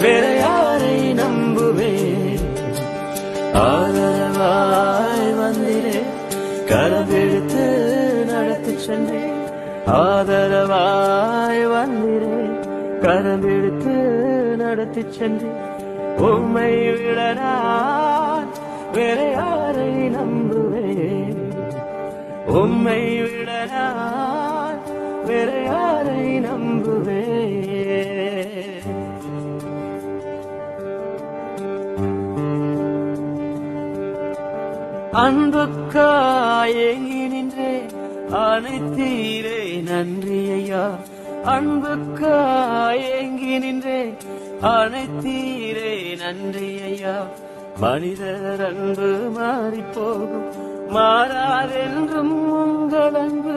வேற யாரை நம்புவேன்? ஆதரவாய் வந்திரே, கரவெடுத்து நடத்தி சென்றேன். ஆதரவாய் வந்திரே, கரவெடுத்து நடத்தி சென்றேன். உம்மை விட நான் வேற யாரை நம்புவேன்? உம்மை விட நான் வேற யாரை நம்புவேன்? அன்புக்காய் ஏங்கி நின்றேன், அனைத்தீரே நன்றி ஐயா. அன்புக்காய் ஏங்கி நின்றேன், அனைத்தீரே நன்றி ஐயா. மனிதர் அன்பு மாறி போகும், மாறாதென்றும் உங்கள் அன்பு.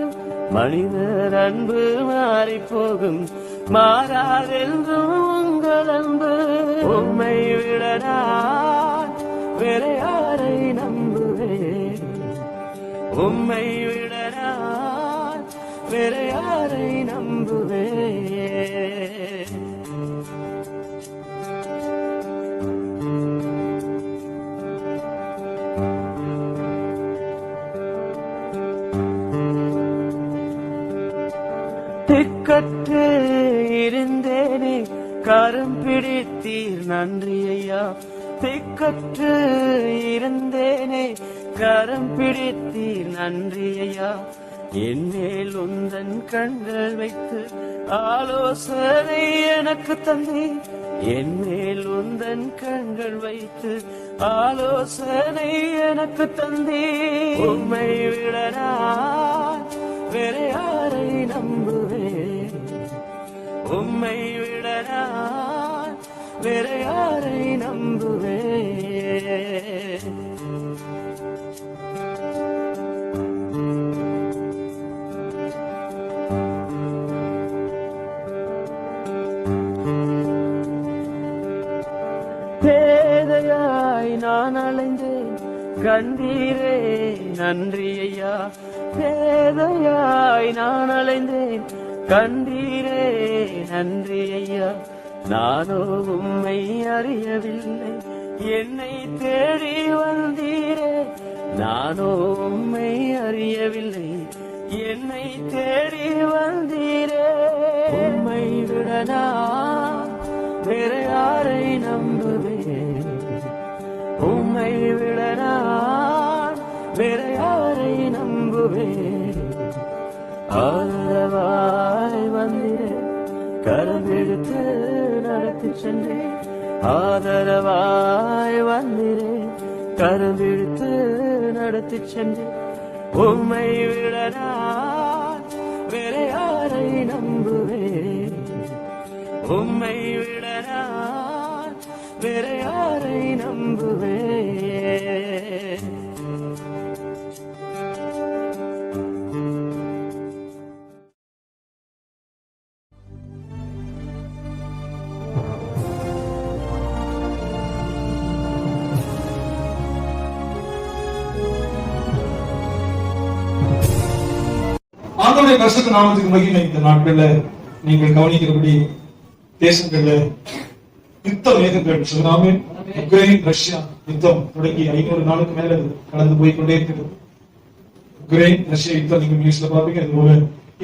மனிதர் அன்பு மாறி போகும், மாறாதென்றும் உங்கள் அன்பு. உம்மை விட நான் வேற யாரை நம்புவேன்? உம்மை விட நான் வேற யாரை நம்புவேன்? திக்கற்று இருந்தேனே, கரம் பிடித்தீர் நன்றி ஐயா. திக்கற்று இருந்தேனே, கரம் பிடித்தீர் நன்றி ஐயா. என் மேல் உந்தன் கண்கள் வைத்து ஆலோசனை எனக்கு தந்தீர். என் மேல் உந்தன் கண்கள் வைத்து ஆலோசனை எனக்கு தந்தீர். உம்மை விட நான் வேற யாரை நம்புவேன்? உம்மை விட நான் வேற யாரை நம்புவேன்? பேதையாய் நான் அலைந்தேன், கண்டீரே நன்றி ஐயா. பேதையாய் நான் அலைந்தேன், கண்டீரே நன்றி ஐயா. நானோ உம்மை அறியவில்லை, என்னை தேடி வந்தீரே. நானோ உம்மை அறியவில்லை, என்னை தேடி வந்தீரே. உம்மை விட நான் வேற யாரை நம்புவேன்? உம்மை விட நான் வேற யாரை நம்புவேன்? ஆதரவாய் வந்திரே, கரவெடுத்து நடத்தி சென்றேன். ஆதரவாய் வந்திரே, கரவெடுத்து நடத்தி சென்றேன். உம்மை விட நான் வேற யாரை நம்புவேன்? உம்மை விட நான் வேற யாரை நம்புவேன்? ஆண்டவருடைய பரிசுத்த நாமத்துக்கு மகிமை. இந்த நாட்கள்ல நீங்கள் கவனிக்கிறபடி தேசங்கள்ல யுத்த மேகங்கள் சொல்லாமே. உக்ரைன் ரஷ்யா யுத்தம் தொடங்கி 500 நாளுக்கு மேல கடந்து போய்கொண்டே இருக்கிறது. உக்ரைன் ரஷ்யா யுத்தம் நீங்க நியூஸ்ல பாப்பீங்க. அதுபோல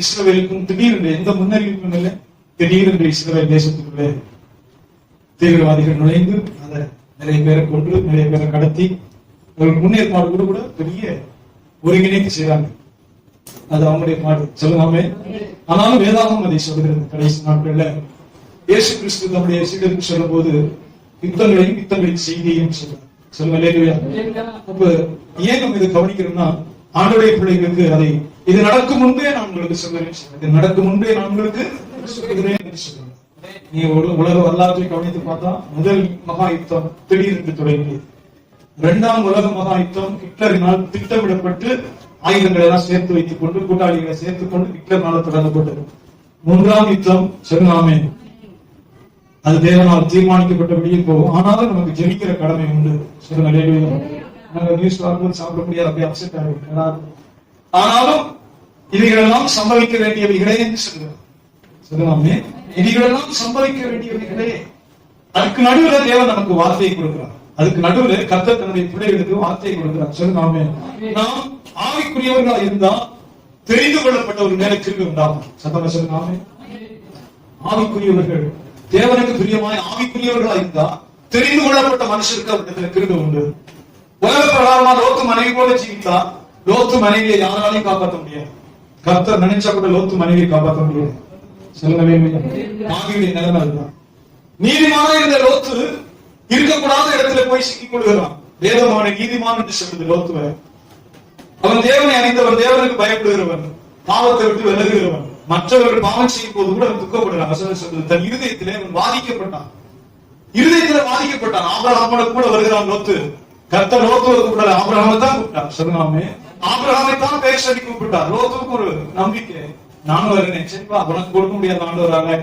இஸ்ரவேலுக்கும் திடீரென்று எந்த முன்னறிவிப்பும் இல்லை, திடீரென்று இஸ்ரவேல் தேசத்துக்குள்ள தீவிரவாதிகள் நுழைந்து அதை நிறைய பேரை கொன்று நிறைய பேரை கடத்தி அவர்கள் முன்னேற்பாடு கூட பெரிய ஒருங்கிணைத்து செய்றாங்க. அது அவங்களுடைய பாடு சொல்லாமே. ஆனாலும் வேதாகம் அதை சொல்கிறது. கடைசி நாட்கள்ல இயேசு கிறிஸ்து நம்முடைய சீடருக்கு சொல்லும் போது யுத்தங்களையும் யுத்தங்களின் செய்தியையும் சொல்லுங்க. அப்ப ஏன் நம்ம இதை கவனிக்கிறோம்னா, ஆண்டவருடைய பிள்ளைகளுக்கு அதை இது நடக்கும் முன்பே நான் உங்களுக்கு சொல்றேன். இது நடக்கும் முன்பே நான் உங்களுக்கு சொல்றேன். நீ உலக வரலாற்றை கவனித்து பார்த்தா முதல் மகா யுத்தம் திடீரென்று தொடங்கி, 2ஆம் உலக மகா யுத்தம் ஹிட்லரினால் திட்டமிடப்பட்டு ஆயுதங்களை எல்லாம் சேர்த்து வைத்துக் கொண்டு கூட்டாளிகளை சேர்த்துக் கொண்டு ஹிட்லர்னால தொடங்கப்பட்டது. 3ஆம் யுத்தம் சொல்லாமே. அது தேவனால் தீர்மானிக்கப்பட்டபடியே போகும். ஆனாலும் நமக்கு ஜெபிக்கிற கடமை உண்டு. சொல்லுங்க. நாங்க நியூஸ் பார்க்கும்போது சாப்பிட முடியாது, அப்படியே அப்செட் ஆகும். ஆனாலும் இவைகளெல்லாம் சம்பவிக்க வேண்டியவைகளே என்று சொல்லுவாங்க. இவைகளெல்லாம் சம்பவிக்க வேண்டியவைகளே. அதுக்கு நடுவுல தேவன் நமக்கு வார்த்தையை கொடுக்கிறார். அதுக்கு நடுவுல கர்த்தர் தன்னுடைய பிள்ளைகளுக்கு வார்த்தையை கொடுக்கிறார். சொல்லுங்க ஆமென். நாம் ஆவிக்குரியவர்களா இருந்தா தெரிந்து கொள்ளப்பட்ட ஒரு மேல கிருபை உண்டாகும். சத்தமா சொல்லுங்க ஆமென். ஆவிக்குரியவர்கள் தேவனுக்கு பிரியமாய் ஆவிக்குரியவர்களா இருந்தா தெரிந்து கொள்ளப்பட்ட மனுஷருக்கு அவரிடத்துல கிருபை உண்டு. உலக பிரகாரமா லோத்து மனைவி போல ஜீவித்தா லோத்து மனைவியை யாராலையும் காப்பாற்ற முடியாது. கர்த்தர் நினைச்சா கூட லோத்து மனைவியை காப்பாற்ற முடியாது. சொல்லவே ஆவியுடைய நிலைமை அதுதான். நீதிமான இருந்த லோத்து இருக்கக்கூடாத இடத்துல போய் சிக்கிக் கொள்கிறான். வேதம் அவனை நீதிமான் என்று சொல்றது லோத்துவ. அவன் தேவனை அறிந்தவன், தேவனுக்கு பயப்படுகிறவன், பாவத்தை விட்டு விலகுகிறவன். மற்றவர்கள் பாவம் செய்யும் போது கூட அவன் துக்கப்படுறான். சொல்றது தன் இருதயத்திலே அவன் வாதிக்கப்பட்டான். இருதயத்திலே வாதிக்கப்பட்டான். ஆபிரகாமோட கூட வருகிறான் லோத்து. கர்த்தர் லோத்துவை கூப்பிடல, ஆபிரகாமை தான் கூப்பிட்டார். சொல்லாமே ஆபிரகாமை தான் பேர் சொல்லி கூப்பிட்டார். லோத்துக்கு ஒரு நம்பிக்கை, நானும் வருகிறேன். சரிப்பா, உனக்கு கொடுக்க முடியாத ஆண்டவராக,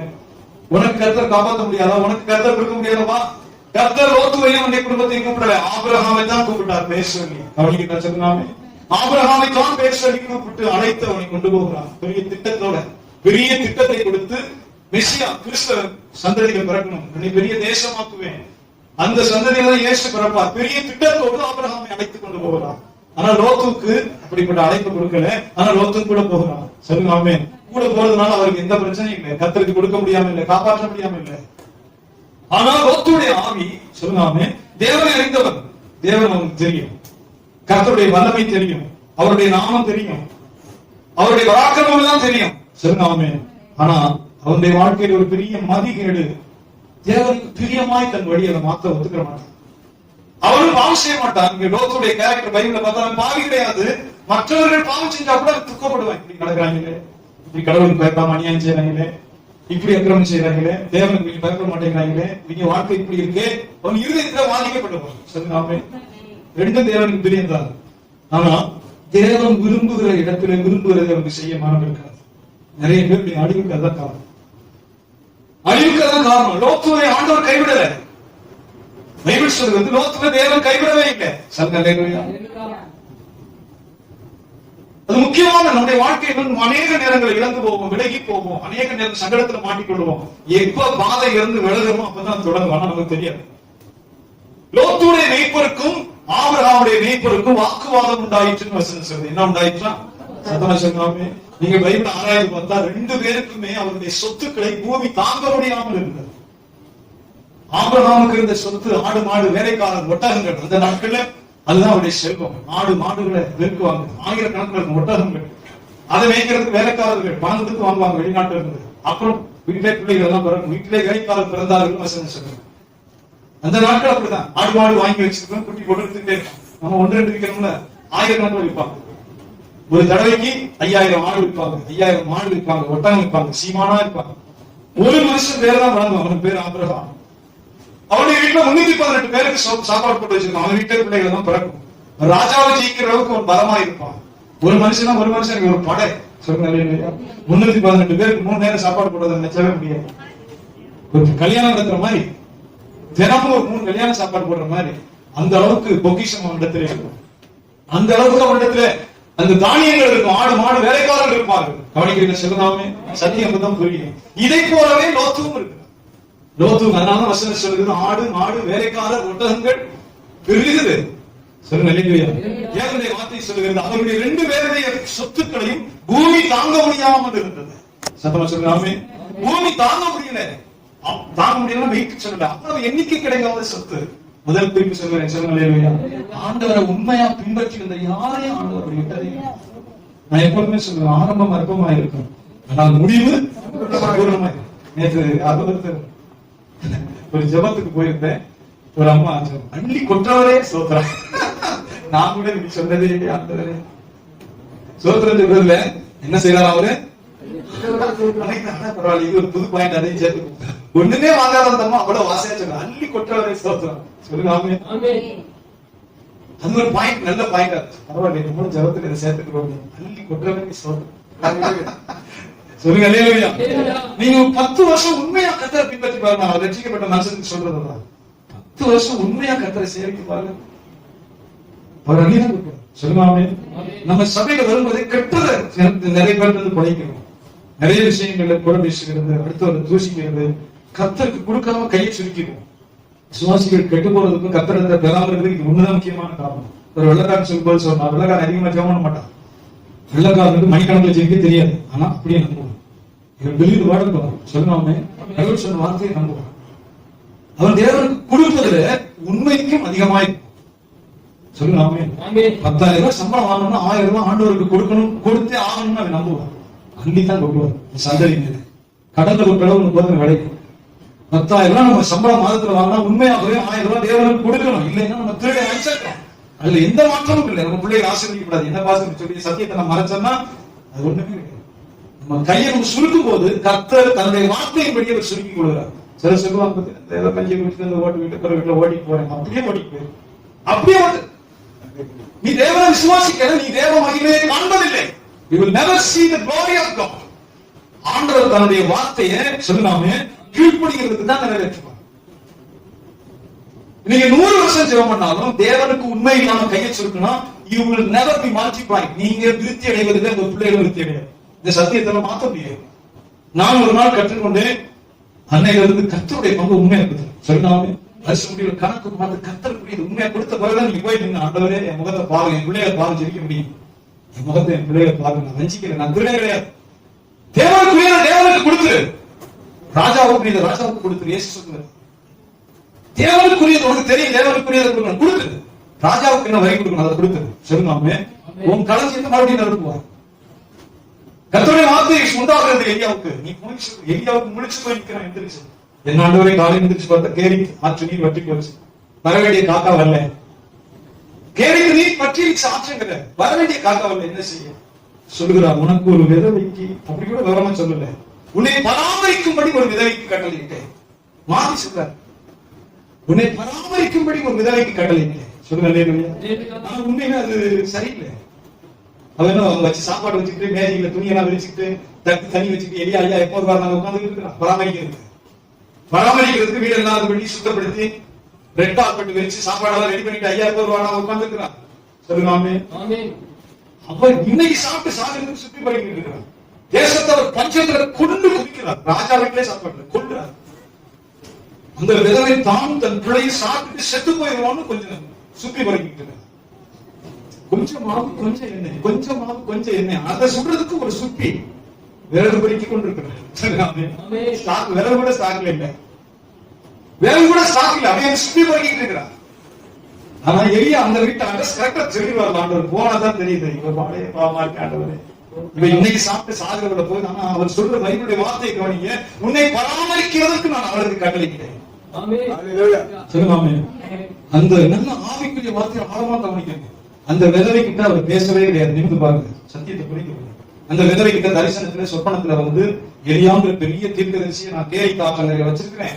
உனக்கு கர்த்தர் காப்பாற்ற முடியாதா, உனக்கு கர்த்தர் கொடுக்க முடியாதவா? கர்த்தர் லோத்துவையும் அவனுடைய குடும்பத்தையும் கூப்பிடல, ஆபிரகாமை தான் கூப்பிட்டார் பேர் சொல்லி. கவனிக்க சொல்லாமே ஆபிரகாமை தான் பேர் சொல்லி கூப்பிட்டு அழைத்து அவனை கொண்டு போகிறான். பெரிய திட்டத்தோட, பெரிய திட்டத்தை கொடுத்து மெசியா கிறிஸ்தவ சந்ததிகள் பிறக்கணும், பெரிய தேசமாக்குவேன், அந்த சந்ததியில இயேசு பிறப்பார். பெரிய திட்டத்தோடு ஆபிரகாமை அழைத்துக் கொண்டு போகிறான். ஆனா லோத்துக்கு அப்படிப்பட்ட அழைப்பு கொடுக்கல. ஆனா லோத்து கூட போகிறான். சொல்லுங்க ஆமென். கூட போறதுனால அவருக்கு எந்த பிரச்சனையும் இல்லை, கர்த்தருக்கு கொடுக்க முடியாம இல்லை, காப்பாற்ற முடியாம இல்லை. ஆனா லோத்துடைய ஆவி, சொல்லுங்க ஆமென், தேவனை அறிந்தவன். தேவன் அவனுக்கு தெரியும், கர்த்தருடைய வல்லமை தெரியும், அவருடைய நாமம் தெரியும், அவருடைய பராக்கிரமம் எல்லாம் தெரியும். சொல்லுங்க ஆமென். ஆனா அவனுடைய வாழ்க்கையில் ஒரு பெரிய மதிகேடு, தேவனுக்கு பிரியமாய் தன் வழியை மாத்த ஒத்துக்கிற மாட்டான். அவனும் பாவம் செய்ய மாட்டான். இங்க லோத்துடைய கேரக்டர் பைபிள்ல பார்த்தா பாவி கிடையாது. மற்றவர்கள் பாவம் செஞ்சா கூட துக்கப்படுவான். இப்படி நடக்கிறாங்களே, இப்படி கடவுளுக்கு பயப்படாம அநியாயம் செய்யறாங்களே, இப்படி அக்கிரமம் செய்யறாங்களே, தேவனுக்கு பயப்பட மாட்டேங்கிறாங்களே, இங்க வாழ்க்கை இப்படி இருக்கு. அவன் இருதயத்துல பாதிக்கப்படுவான். சொல்லுங்க, ரெண்டும் தேவனுக்கு பிரியம் தான். ஆனா தேவன் விரும்புகிற இடத்துல விரும்புகிறதை அவனுக்கு செய்ய மனம் இருக்காது. நிறைய பேர் அழிவுக்கு அதான் காரணம், அழிவுக்கு அதான் காரணம். லோத்துவை ஆண்டவர் கைவிடல. பைபிள் சொல்றது லோத்துவை தேவன் கைவிடவே இல்லை. அது முக்கியமான நம்முடைய வாழ்க்கையில் அநேக நேரங்கள் இழந்து போவோம், விலகி போவோம், அநேக நேரம் சங்கடத்துல மாட்டிக்கொள்வோம். எப்ப பாதை இருந்து விலகிறோமோ அப்பதான் தொடங்கும். ஆனா நமக்கு தெரியாது. லோத்துடைய மெய்ப்பருக்கும் ஆபிரகாமுடைய மெய்ப்பருக்கும் வாக்குவாதம் உண்டாயிற்றுன்னு வசனம் சொல்றது. என்ன உண்டாயிற்றா? சத்தமா சொல்லாமே. நீங்க பைபிள் ஆராய்ந்து பார்த்தா ரெண்டு பேருக்குமே அவருடைய சொத்துக்களை பூமி தாங்க முடியாமல் இருந்தது. ஆபிரகாமுக்கு இருந்த சொத்து ஆடு மாடு வேலைக்காரர் ஒட்டகங்கள். அந்த நாட்கள்ல அதுதான் அவருடைய செல்வம். ஆடு மாடுகளை வெறுக்குவாங்க, ஆயிரக்கணக்கில் ஒட்டகங்கள். அதை மேய்க்கிறதுக்கு வேலைக்காரர்கள் பணம் கொடுத்து வாங்குவாங்க வெளிநாட்டுல இருந்து. அப்புறம் வீட்டிலே பிள்ளைகள் எல்லாம் பிறக்கும், வீட்டிலே வேலைக்காரர் பிறந்தார்கள் வசனம் சொல்றாங்க. அந்த நாட்கள் அப்படிதான். ஆடு மாடு வாங்கி வச்சிருக்கோம், குட்டி போட்டு நம்ம 1-2 விற்கிறோம்ல, ஆயிரக்கணக்கில் விற்பாங்க. ஒரு தடவைக்கு 5000 ஆடு விற்பாங்க, 5000 மாடு விற்பாங்க, ஒட்டகம் விற்பாங்க, சீமானா இருப்பாங்க. ஒரு மனுஷன் பேர் தான் வழங்குவான், அவனுக்கு பேர் ஆபிரகாம். அவனுடைய வீட்டுல 318 பேருக்கு சாப்பாடு போட்டு வச்சிருக்கான். அவன் வீட்டு பிள்ளைகள் தான் பிறக்கும். ராஜாவை ஜெயிக்கிற அளவுக்கு அவன் பலமா இருப்பான். ஒரு மனுஷன் ஒரு படை. சொல்லுங்க, 318 பேருக்கு 3 நேரம் சாப்பாடு போடுறத நினைச்சவே முடியாது. ஒரு கல்யாணம் நடத்துற மாதிரி, தினமும் ஒரு 3 கல்யாண சாப்பாடு போடுற மாதிரி, அந்த அளவுக்கு பொக்கிஷம் அவனிடத்துல இருக்கும். அந்த அளவுக்கு அவனிடத்துல அந்த தானியங்கள் இருக்கும். ஆடு மாடு வேலைக்காரர்கள் இருப்பார்கள். கவனிக்கிறீங்க? சொல்லுதாமே சத்தியம் தான் புரியும். இதை போலவே லோத்துவும் இருக்கு. லோத்து அதனால வசனம் சொல்லுது, ஆடு மாடு வேலைக்காரர் ஒட்டகங்கள் பெருகுது. சொல்லுங்க, தேவனுடைய வார்த்தை சொல்லுகிறது, அவருடைய 2 பேருடைய சொத்துக்களையும் பூமி தாங்க முடியாமல் இருந்தது. சத்தமா சொல்லுங்க, பூமி தாங்க முடியல. தாங்க முடியல வெயிட் சொல்லல. அப்புறம் எண்ணிக்கை கிடைக்காத சொத்து. முதல் குறிப்பு சொல்றேன், சொல்லுங்க, ஆண்டவரை உண்மையா பின்பற்றி வந்த யாரையும் ஆண்டவர் விட்டதே. நான் எப்பவுமே சொல்லுவேன், ஆரம்பம் அற்பமா இருக்கும், ஆனால் முடிவு பூர்ணமா இருக்கும். நேற்று அறுபது ஒரு ஜபத்துக்கு போயிருந்தேன். ஒரு அம்மா அள்ளி கொற்றவரே சோத்திரம். நான் கூட இன்னைக்கு சொன்னதே ஆண்டவரே சோத்திரம் சொல்றதுல என்ன செய்யறாரு அவரு? பரவாயில்ல, இது ஒரு புது பாயிண்ட், அதையும் சேர்த்து. ஒண்ணுமே வாங்காத அந்த அம்மா அவ்வளவு வாசையா சொன்ன, அள்ளி கொற்றவரே சோத்திரம். சொல்லுங்க, அது ஒரு பாயிண்ட், நல்ல பாயிண்ட். பரவாயில்ல, மூணு ஜபத்துக்கு இதை சேர்த்துட்டு போகணும். அள்ளி கொற்றவரே சோத்திரம். சொல்லுங்க, நீங்க 10 வருஷம் உண்மையா கர்த்தரை பின்பற்றி பாருங்க. அவர் ரட்சிக்கப்பட்ட மனுஷனுக்கு சொல்றதுதான். 10 வருஷம் உண்மையா கர்த்தரை சேவிக்க பாருங்க. சொல்லுங்க, நம்ம சபையில வரும்போதே கெட்டதை நிறைய பேர் குறைக்கணும். நிறைய விஷயங்கள்ல குறை பேசுகிறது, அடுத்தவரை தூசிக்கிறது, கர்த்தருக்கு கொடுக்காம கையை சுருக்கிடுவோம். விசுவாசிகள் கெட்டு போறதுக்கும் கர்த்தரிடத்துல பெறாமல் இருக்கிறது இது ஒண்ணுதான் முக்கியமான காரணம். ஒரு வெள்ளக்காரன் சொல்லும்போது சொன்னா, வெள்ளக்காரன் அதிகமா ஜெபம் பண்ண மாட்டான். வெள்ளக்காரனுக்கு மணிக்கணக்கில் ஜெயிக்க தெரியாது, ஆனா அப்படியே நம்புவான். வெளியிட்டு வாடலாம் சொல்லுவாமே, கடவுள் சொன்ன வார்த்தையை நம்புவான். அவன் தேவனுக்கு கொடுப்பதுல உண்மைக்கும் அதிகமாய் சொல்லுவாமே. 10,000 ரூபாய் சம்பளம் வாங்கணும்னா 1000 ரூபாய் ஆண்டவருக்கு கொடுக்கணும், கொடுத்தே ஆகணும்னு அவன் நம்புவான். அன்னிதான் கொள்வார் சந்ததி மேல கடந்த ஒரு கடவுள் போது விளைக்கும். 10,000 ரூபாய் நம்ம சம்பளம் மாதத்துல வாங்கினா உண்மையாகவே 1000 ரூபாய் தேவனுக்கு கொடுக்கணும். இல்லைன்னா நம்ம திருட அனுப்பிச்சிருக்கோம். அதுல எந்த மாற்றமும் இல்லை. நம்ம பிள்ளைகளை ஆசீர்வதிக்கப்படாது. என்ன பாசம் சொல்லி சத்தியத்தை நம்ம மறைச்சோம்னா அது ஒண்ணுமே கிடையாது. நம்ம கையை நம்ம சுருக்கும் போது கர்த்தர் தன்னுடைய வார்த்தையின்படி அவர் சுருக்கி கொடுக்கிறார். சில சொல்லுவாங்க, ஏதோ கஞ்சி குடிச்சு ஓட்டு வீட்டுல ஓட்டிட்டு போறேன், அப்படியே ஓட்டிட்டு போயிரு, அப்படியே ஓட்டு. நீ தேவனை விசுவாசிக்கிற, நீ தேவ மகிமையை காண்பதில்லை. You will never see the glory of God. ஆண்டவர் தன்னுடைய வார்த்தையை சொல்லாமே கீழ்ப்படிக்கிறதுக்கு தான் நிறைவேற்றுவார். நீங்க 100 வருஷம் ஜெபம் பண்ணாலும் தேவனுக்கு உண்மை இல்லாம கையை சுருக்கணும், you will never be multiplied. நீங்க விருத்தி அடைவதில்லை, உங்க பிள்ளைகள் விருத்தி அடையாது. இந்த சத்தியத்தை மாற்ற முடியாது. நான் ஒரு நாள் கற்றுக்கொண்டு அன்னையில இருந்து கர்த்தருடைய பங்கு உண்மையா இருக்குது சொல்லாமே அரசு முடிவு கணக்கு பார்த்து கர்த்தருக்குரிய உண்மையா கொடுத்த பிறகுதான் நீங்க போய் நின்று, ஆண்டவரே என் முகத்தை பாருங்க, என் பிள்ளைகளை பாருங்க, ஜெயிக்க முடியும். என் முகத்தை என் பிள்ளைகளை பாருங்க, நான் வஞ்சிக்கிறேன், நான் திருட கிடையாது. தேவனுக்குரிய தேவனுக்கு கொடுத்துரு, ராஜாவுக்குரிய ராஜாவுக்கு கொடுத்துரு. இயேசு சொல்லுங்க, தேவனுக்குரியது உனக்கு தெரியும், தேவனுக்குரியதை கொடுக்கணும், கொடுத்துரு. ராஜாவுக்கு என்ன வரி கொடுக்கணும் அதை கொடுத்துரு. சொல்லாமே உன் களஞ்சியத்தை மறுபடியும் நிரப்புவார். கர்த்தருடைய வார்த்தை உண்டாகிறது எலியாவுக்கு. நீ எலியாவுக்கு முழிச்சு போய் நிற்கிறான். எந்திரிச்சு என் ஆண்டவரை காலையில் எந்திரிச்சு பார்த்தா கேரி ஆற்று நீர் வற்றி போச்சு, வர வேண்டிய காக்கா வரல. கேரி நீர் பற்றி ஆற்றுங்கிற வர வேண்டிய காக்கா வரல. என்ன செய்ய சொல்லுகிறார், உனக்கு ஒரு விதவைக்கு, அப்படி கூட விவரமா சொல்லல, உன்னை பராமரிக்கும்படி ஒரு விதவைக்கு கட்டளையிட்டேன். மாறி சொல்றார், உன்னை பராமரிக்கும்படி ஒரு விதவைக்கு கட்டளையிட்டேன். சொல்லுங்க, ஆனா உண்மையில அது சரியில்லை. அவன் அவங்க வச்சு சாப்பாடு வச்சுக்கிட்டு மேஜையில துணியெல்லாம் விரிச்சுக்கிட்டு தண்ணி வச்சுக்கிட்டு எலியா ஐயா எப்போது வராங்க உட்காந்து இருக்கிறான். பராமரிக்கிறதுக்கு வீடெல்லாம் பண்ணி சுத்தப்படுத்தி ரெட் கார்பெட் விரிச்சு சாப்பாடெல்லாம் ரெடி பண்ணிட்டு ஐயா எப்போது வராங்க உட்காந்து இருக்கிறான். சொல்லுவாமே, அவன் இன்னைக்கு சாப்பிட்டு சாப்பிட்டு சுற்றி பண்ணிட்டு இருக்கிறான். தேசத்தை அவர் பஞ்சத்துல கொண்டு குடிக்கிறார். ராஜா வீட்டிலே சாப்பாடு கொள்றார். அந்த விதவை தான் தன் பிள்ளையை சாப்பிட்டு செத்து போயிடுவான்னு கொஞ்சம் சுற்றி பண்ணிக்கிட்டு இருக்கான். கொஞ்சம் மாவு கொஞ்சம் எண்ணெய், கொஞ்சம் மாவு கொஞ்சம் எண்ணெய், அதை சுடுறதுக்கு ஒரு சுப்பி விரல் பறிக்க கொண்டிருக்கிறார். விரல் கூட ஸ்டாக்ல இல்லை, விரல் கூட ஸ்டாக் இல்லை, அவன் சுப்பி பறிக்கிட்டு இருக்கிறான். ஆனா எலியா அந்த வீட்டு அட்ரஸ் கரெக்டா சொல்லி வரலாம். ஆண்டவர் போனாதான் தெரியுது, இவ பாடே பாவமா இருக்கு ஆண்டவரே, இவன் இன்னைக்கு சாப்பிட்டு சாகிறவள போய் ஆனா அவர் சொல்ற பைபிளுடைய வார்த்தையை கவனிங்க, உன்னை பராமரிக்கிறதுக்கு நான் அவருக்கு கட்டளைக்கிறேன். சொல்லுவாமே, அந்த நல்ல ஆவிக்குரிய வார்த்தையை ஆழமா கவனிக்கணும். அந்த விதவை கிட்ட அவர் பேசவே கிடையாது. நிமிந்து பாருங்க, சத்தியத்தை புரிந்து. அந்த விதவை கிட்ட தரிசனத்துல சொப்பனத்துல வந்து எலியாங்கிற பெரிய தீர்க்கதரிசியை நான் கேரி காக்கல வச்சிருக்கிறேன்,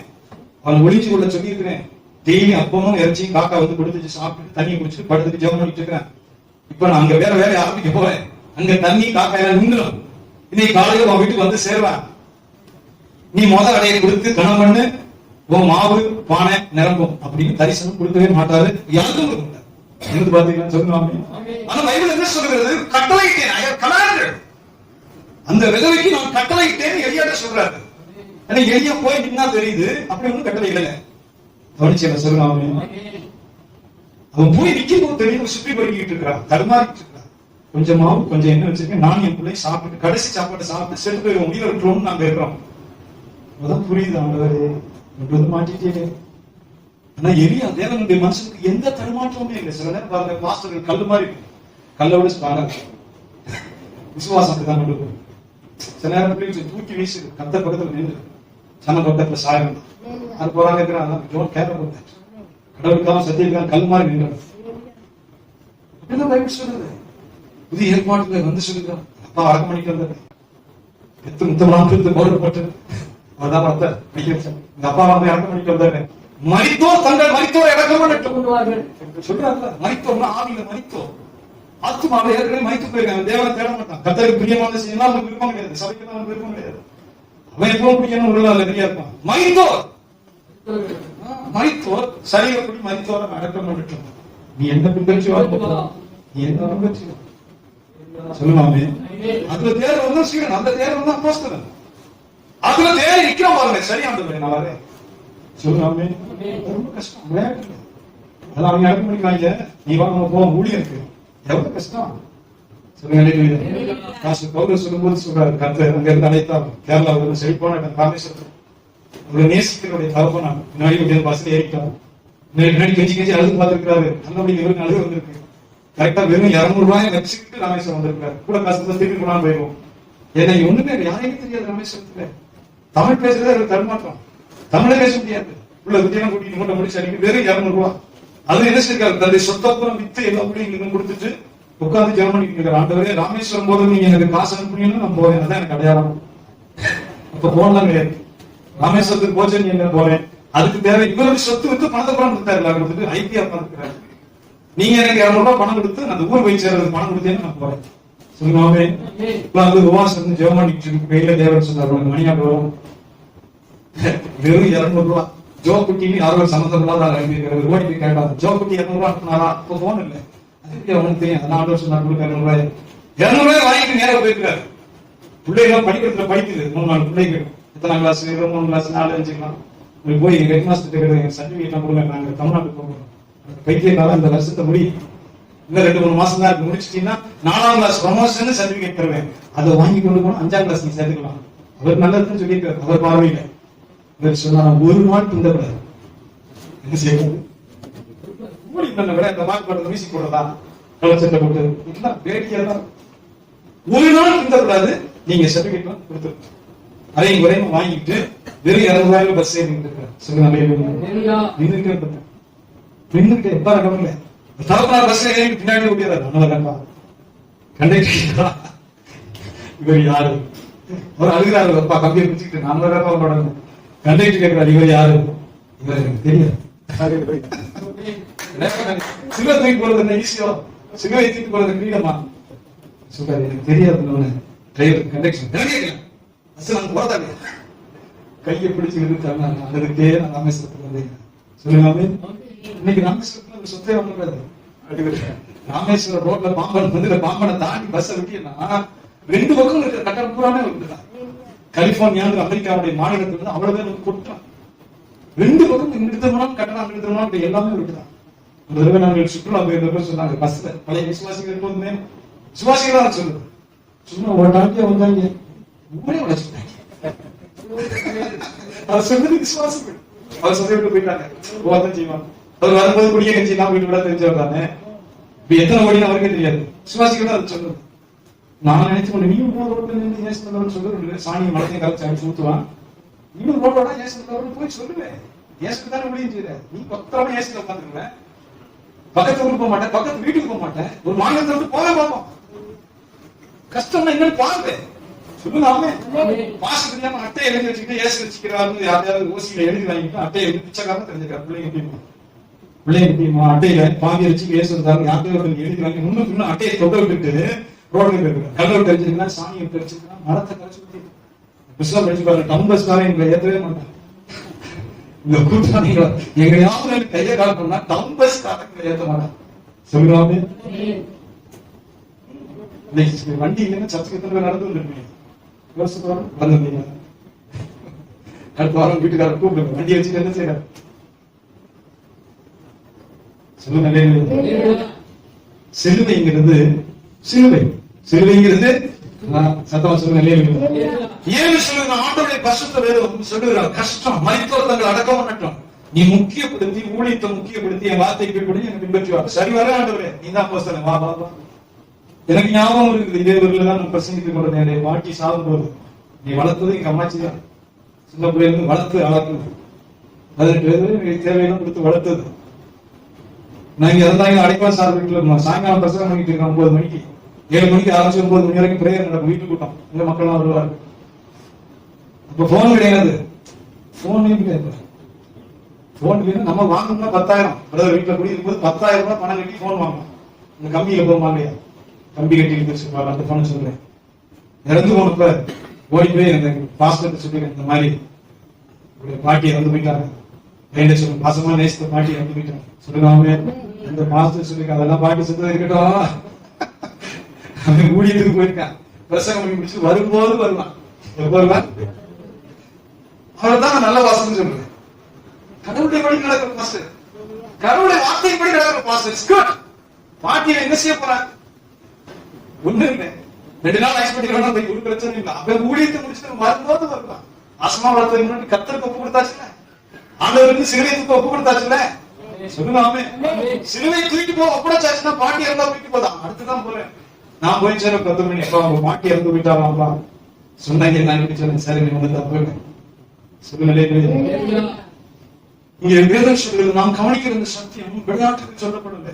அவன் ஒளிச்சு கொள்ள சொல்லி இருக்கிறேன். டெய்லி அப்பமும் இறைச்சியும் காக்கா வந்து கொடுத்துச்சு, சாப்பிட்டு தண்ணி குடிச்சு படுத்துட்டு ஜெபம் பண்ணிட்டு இருக்கிறேன். இப்ப நான் அங்க வேற வேலை ஆரம்பிக்க போறேன். அங்க தண்ணி காக்கா எல்லாம் நின்றுடும். இன்னைக்கு காலையில உன் வீட்டுக்கு வந்து சேருவேன். நீ முதல் அடையை கொடுத்து கணம் பண்ணு, உன் மாவு பானை நிரம்பும் அப்படின்னு தரிசனம் கொடுக்கவே மாட்டாரு. யாருக்கும் கொடுக்க மாட்டாரு. இருந்து பாத்தீங்கன்னா சொல்லுவாங்க. ஆனா பைபிள் என்ன சொல்லுகிறது, கட்டளையிட்டேன். அந்த விதவைக்கு நான் கட்டளையிட்டேன்னு எலியாட்ட சொல்றாரு. எலியா போய் நின்னா தெரியுது, அப்படி ஒன்னும் கட்டளை இல்ல. கவனிச்சு சொல்லுவாங்க, அவன் போய் நிக்கும் போது தெரியும், சுற்றி பறிக்கிட்டு இருக்கிறான், தடுமாறிட்டு இருக்கிறான். கொஞ்சம் மாவு கொஞ்சம் எண்ணெய் வச்சிருக்கேன், நான் என் பிள்ளை சாப்பிட்டு கடைசி சாப்பாடு சாப்பிட்டு செத்து போய் உயிரை விட்டுருவோம்னு நாங்க இருக்கிறோம். அதான் புரியுது, ஆண்டவரே வந்து மாட்டிட்டே. ஆனா எலியா தேவனுடைய மனுஷனுக்கு எந்த தடுமாற்றமுமே இல்லை. சில நேரம் பாருங்க, மாஸ்டர்கள் கல்லு மாதிரி கல்லோட விசுவாசம் அப்படிதான் கொண்டு போகும். சில நேரம் தூக்கி வீசு கத்த பக்கத்துல நின்று சன பக்கத்துல சாயம் அது போறாங்க. கடவுளுக்காக சத்தியத்துக்காக கல் மாதிரி நின்று பைபிள் சொல்றது. புதிய ஏற்பாட்டுல வந்து சொல்லுகிறான், அப்பா அரக்க மணிக்கு வந்தாரு, எத்து முத்தமாக போட்டு அவர்தான் பார்த்தார். எங்க அப்பா வந்து அரக்க மணிக்கு வந்தாரு. மரித்தோர் தங்கள் மரித்தோர் இறக்கம் சொல்றாங்க. மரித்தோம்னா ஆவியில மரித்தோர், ஆத்துமாவை ஏற்கனவே மரித்து போயிருக்காங்க. தேவனை தேட மாட்டான். கர்த்தருக்கு பிரியமான செய்யலாம் அவனுக்கு விருப்பம் கிடையாது, சபைக்கு தான் அவனுக்கு விருப்பம் கிடையாது. அவன் எப்பவும் பிடிக்கணும் உள்ள ரெடியா இருப்பான். மரித்தோர் சரீரப்படி மரித்தோரை அடக்கம் பண்ணிட்டு நீ எந்த பின்பற்றி நீ எந்த பின்பற்றி சொல்லுவாமே. அதுல தேர் வந்தா சீடன், அந்த தேர் வந்தா அப்போஸ்தலன். அதுல தேர் நிக்கிற பாருங்க. சரியானது நான் வரேன் சொல்லுவாமே ரொம்ப கஷ்டம். விளையாட்டு இல்லை. அதான் அவங்க அடக்க பண்ணிக்கிறாங்க. நீ வாங்க நம்ம போவோம் ஊழியருக்கு. எவ்வளவு கஷ்டம் சொல்லுங்க. பவுல் சொல்லும்போது சொல்றாரு, கர்த்தர் அங்க இருந்து அழைத்தார் கேரளா ஒரு செழிப்பான ராமேஸ்வரத்தில் ஒரு நேசிக்கிறோடைய தகப்பனா முன்னாடி பஸ்ல ஏறிட்டார். முன்னாடி கெஞ்சி கெஞ்சி அழுது பார்த்திருக்காரு. நல்லபடி இவருக்கு அழுது வந்திருக்கு. கரெக்டா வெறும் 200 ரூபாய் வச்சுக்கிட்டு ராமேஸ்வரம் வந்திருக்காரு. கூட கஷ்டத்தை திருப்பி கொண்டாந்து போயிடும். ஏன்னா ஒண்ணுமே யாரையும் தெரியாது ராமேஸ்வரத்துல. தமிழ் பேசுறதே ஒரு தடுமாற்றம். தமிழை பேச முடியாது. உள்ள வித்தியெல்லாம் கூட்டிட்டு மூட்டை முடிச்சு அடிக்க வெறும் 200 ரூபாய். அது என்ன செய்யிருக்காரு, தன்னுடைய சொத்தப்புறம் வித்து எல்லா பிள்ளைங்களுக்கும் கொடுத்துட்டு உட்கார்ந்து ஜெபம் பண்ணிட்டு இருக்காரு. ஆண்டவரே ராமேஸ்வரம் போது நீங்க எனக்கு காசு அனுப்புனீங்கன்னா நான் போறேன். அதான் எனக்கு அடையாளம். அப்ப போனலாம் கிடையாது. ராமேஸ்வரத்துக்கு போச்சு நீங்க போறேன். அதுக்கு தேவை இவருடைய சொத்து வித்து பணத்தை பணம் கொடுத்தாரு. எல்லாரும் கொடுத்துட்டு ஐபிஆர் பார்த்துக்கிறாரு. நீங்க எனக்கு 200 ரூபாய் பணம் கொடுத்து அந்த ஊர் போய் சேர்றது பணம் கொடுத்தேன்னு நான் போறேன். சொல்லுவாங்க. இப்ப வந்து உபவாசம் வந்து ஜெபம் பண்ணிட்டு கையில தேவன் சொன்னார், மணியாட்டு வரும் வெறும் 200 ரூபாய். ஜோ குட்டின்னு யாரோ சம்மந்தம் இல்லாத ஓடி போய் கேட்டாங்க. ஜோ குட்டி 200 ரூபாய் அனுப்புனாரா? அப்ப போன் இல்லை. அதுக்கு அவனுக்கு தெரியும். அதனால ஆண்டவர் சொன்னார், 200 ரூபாய் 200 ரூபாய் வாங்கிட்டு நேரம் போயிருக்காரு. பிள்ளைகள் படிக்கிறதுல படிக்குது. 3-4 பிள்ளைகள். எத்தனை கிளாஸ்? 3 class 4 5 class. போய் ஹெட் மாஸ்டர் சர்டிபிகேட் கொடுங்க, நாங்க தமிழ்நாட்டுக்கு போகிறோம். பைத்தியக்காரன் இந்த வருஷத்தை முடியும். இன்னும் 2-3 மாசம் தான் முடிச்சிட்டீங்கன்னா 4ஆம் கிளாஸ் ப்ரமோஷன் சர்டிபிகேட் தருவேன். அதை வாங்கி கொண்டு போனா 5ஆம் கிளாஸ் நீங்க சேர்த்துக்கலாம். அவர் நல்லதுன்னு சொல்லியிருக்காரு. அவர் பார்வையில சொன்னா ஒரு நாள் பிந்தப்படாது. என்ன செய்யறது? இந்த மாட்டு போடுறது மியூசிக் போடுறதா கலச்சட்டை போட்டு இதெல்லாம் வேடிக்கையா தான். ஒரு நாள் பிந்தப்படாது. நீங்க சர்டிபிகேட் கொடுத்து அதையும் குறையும் வாங்கிட்டு வெறும் 200 ரூபாயில பஸ் ஏறிட்டு இருக்காரு. சொல்லுங்க. பெண்ணுக்கு எப்ப ரகமில்ல தலப்பனார் பஸ்ல ஏறி பின்னாடி ஓடியாரு. அண்ணா கண்டக்டர் இவர் யாரு? அவர் அழுகிறாரு. அப்பா கம்பியை பிடிச்சிக்கிட்டு 400 ரூபாய் போடணும். கண்டக்டர் கேட்கிறார், இவர் யாரு? இவர் எனக்கு தெரியாது. சிலுவை தூக்கி போறது என்ன ஈஸியோ? சிலுவை தூக்கி போறது கிரீடமா? சொல்றாரு, எனக்கு தெரியாது. டிரைவர் கண்டக்டர் நான் போறதாங்க கையை பிடிச்சு இழுத்தாங்க. அதுக்கே நான் ராமேஸ்வரத்துக்கு வந்தேன். சொல்லுங்க. இன்னைக்கு ராமேஸ்வரத்துல ஒரு சொத்தே வந்துடாது. ராமேஸ்வரம் ரோட்ல பாம்பன் வந்து பாம்பனை தாண்டி பஸ் விட்டீங்கன்னா 2 பக்கம் இருக்கிற கட்டணம் பூராமே விட்டுதான். கலிபோர்னியா அமெரிக்காவுடைய மாநிலத்துல இருந்து அவ்வளவு பேர் கொட்டான். 2 பக்கம் நிறுத்தணும் கட்டணம் நிறுத்தணும் எல்லாமே விட்டுதான். ஒரு தடவை நாங்கள் சுற்றுலா போயிருந்தப்ப சொன்னாங்க, பஸ்ல பழைய விசுவாசிகள் எப்போதுமே விசுவாசிகளா சொல்லுது. சும்மா ஒரு நாளைக்கே வந்தாங்க, ஊரே உடைச்சுட்டாங்க. அவர் சொன்னது விசுவாசிகள். அவர் சொல்லி விட்டு போயிட்டாங்க. போதான் செய்வாங்க. அவர் வரும்போது குடிய கட்சி எல்லாம் வீட்டு விட தெரிஞ்சவர் தானே. இப்ப எத்தனை கோடின்னு அவருக்கே தெரியாது. விசுவாசிகள் தான் அது சொல்லுது. நான் நினைச்சு நீயும் ரோட்ல நின்று ஏசுனவர் சொல்லு, சாணியை மலத்தையும் கரைச்சி அடிச்சு ஊத்துவான். நீயும் ரோட்டோட ஏசுனவர் போய் சொல்லுவேன். ஏசுக்கு தானே முடியும் செய்யற. நீ பக்கத்தோட ஏசுல உட்காந்துருவேன். பக்கத்து ஊருக்கு போக மாட்டேன், பக்கத்து வீட்டுக்கு போக மாட்டேன். ஒரு மாநிலத்தை விட்டு போக பார்ப்போம். கஷ்டம்னா என்னன்னு பாருங்க. சொல்லுங்க. பாச தெரியாம அட்டையை எழுதி வச்சுக்கிட்டு ஏசு வச்சுக்கிறாரு. யாரையாவது ஓசியில எழுதி வாங்கிட்டு அட்டையை எழுதி பிச்சைக்காரன் தெரிஞ்சுக்கிறார். பிள்ளைங்க அட்டையில பாதி வச்சு ஏசு இருந்தாங்க. யார்கிட்ட எழுதி வாங்கி முன்னுக்கு அட்டையை தொட விட்டுட்டு ரோட்ல போயிருக்காங்க. கல்லூரி தெரிஞ்சிருக்கா, சாமியை தெரிஞ்சிருக்கா, மரத்தை கரைச்சு புஸ்தகம் படிச்சு பாருங்க. டவுன் பஸ்காரன் எங்களை ஏற்றவே மாட்டாங்க. இந்த கூட்டாளிகளை எங்கேயாவது கையை காட்டணும்னா டவுன் பஸ்காரங்களை ஏற்ற மாட்டாங்க. சொல்லுவாங்க. வண்டி இல்லைன்னா சர்ச்சைக்கு நடந்து வந்துருக்கீங்க. அடுத்த வாரம் வீட்டுக்காரர் கூப்பிடுங்க. வண்டி வச்சுட்டு என்ன செய்யறாரு? சொல்லுங்க. சிலுவைங்கிறது சிலுவைங்கிறது சத்தமா சொல்லுங்க. ஏன் சொல்லுங்க? ஆண்டவருடைய பரிசுத்த வேதம் சொல்லுகிறார், கஷ்டம் மரித்தோர் தங்கள் அடக்கம் பண்ணட்டும். நீ முக்கியப்படுத்தி ஊழியத்தை முக்கியப்படுத்தி என் வார்த்தைக்கு கூட எனக்கு பின்பற்றுவார். சரி வர ஆண்டவரே, நீ தான் போஸ்தல வா வா. எனக்கு ஞாபகம் இருக்குது. இதே ஊர்ல தான் நான் பிரசங்கித்துக் கொண்டேன். என்னுடைய பாட்டி சாகும் போது நீ வளர்த்தது எங்க அம்மாச்சி தான். சின்ன பிள்ளைங்க வளர்த்து வளர்க்குது. 18 வயது தேவையெல்லாம் கொடுத்து வளர்த்தது. நான் இங்க இருந்தாங்க அடைப்பான் சார் வீட்டுல சாயங்காலம் பிரசங்கம் பண்ணிட்டு இருக்கேன். 9 மணிக்கு 7 மணிக்கு ஆரம்பிச்சு 9 மணி வரைக்கும் பிரேயர் நடக்கும். வீட்டு கூட்டம் எங்க மக்கள் எல்லாம் வருவாரு. அப்ப போன் கிடையாது. போன் கிடையாது. போன் நம்ம வாங்கணும்னா 10,000. வீட்டுல குடி இருக்கும்போது 10,000 ரூபாய் பணம் கட்டி போன் வாங்கணும். இந்த கம்பியில போமா இல்லையா? கம்பி கட்டி வச்சிருப்பாங்க. அந்த போன சொல்றேன். இறந்து போனப்ப ஓடி போய் அந்த பாஸ்டர் சொல்லி இந்த மாதிரி பாட்டி இறந்து போயிட்டாங்க. சொல்லுங்க, பாசமா நேசித்த பாட்டி இறந்து போயிட்டாங்க. சொல்லுங்க. அந்த பாஸ்டர் சொல்லிருக்க அதெல்லாம் பாட்டி சொல்றது இருக்கட்டும். அவன் ஊழியத்துக்கு போயிருக்கான். பிரசங்கம் பண்ணி முடிச்சு வரும்போது வருவான். வருவான். அவர்தான் நல்ல வாசம் சொல்றேன். கடவுளுடைய வழி நடக்கிற பாஸ்டர், கடவுளுடைய வார்த்தைப்படி நடக்கிற பாஸ்டர். பாட்டியை என்ன செய்ய போறாங்க? ஒண்ணு இல்லை, 2 நாள் ஐஸ்பெட்டிக்கலாம் போய் ஒரு பிரச்சனை இல்லை. அப்ப ஊழியத்தை முடிச்சுட்டு வரும்போது வருவான். ஆசமா வளர்த்ததுக்கு முன்னாடி கர்த்தருக்கு ஒப்பு கொடுத்தாச்சுல, ஆண்டவருக்கு சிலுவைக்கு ஒப்பு கொடுத்தாச்சுல. சொல்லுங்க சிலுவை தூக்கிட்டு போக ஒப்படைச்சாச்சுன்னா பாட்டி இருந்தா தூக்கிட்டு போதான். அடுத்துதான் போறேன் நான் போய் சேர 10 மணி. அப்பா அவங்க பாட்டி இறந்து போயிட்டாராம்ப்பா சொன்னாங்க. நான் எப்படி சொன்னேன், சரி நீ வந்து தப்பு சொல்லுங்களே. இங்க வேதம் சொல்லுகிறது, நாம் கவனிக்கிற இந்த சத்தியம் விளையாட்டுக்கு சொல்லப்படவில்லை.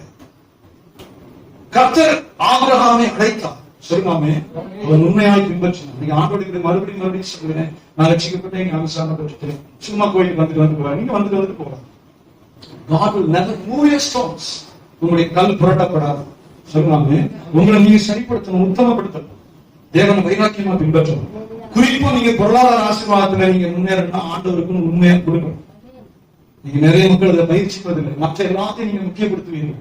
கர்த்தர் ஆபிரகாமை அழைத்தார். சொல்லுங்க அவன் உண்மையாய் பின்பற்றினான். நீங்க ஆண்டோடு மறுபடியும் சொல்லுவேன், நான் ரட்சிக்கப்பட்டேன், ஞானஸ்நானம் பெற்றுட்டேன், சும்மா கோயிலுக்கு வந்து போறேன். நீங்க வந்துட்டு போகலாம். God will never move your stones. உங்களுடைய கல் புரட்டப்படாது. சொல்லுங்க உங்களை நீங்க சரிப்படுத்தணும், உத்தமப்படுத்தணும், தேவனை வைராக்கியமா பின்பற்றணும். குறிப்பா நீங்க பொருளாதார ஆசீர்வாதத்துல நீங்க முன்னேறணும்னா ஆண்டவருக்கு உண்மையா கொடுக்கணும். நீங்க நிறைய மக்கள் அதை பயிற்சிப்பதில்லை. மற்ற எல்லாத்தையும் நீங்க முக்கியப்படுத்துவீங்க.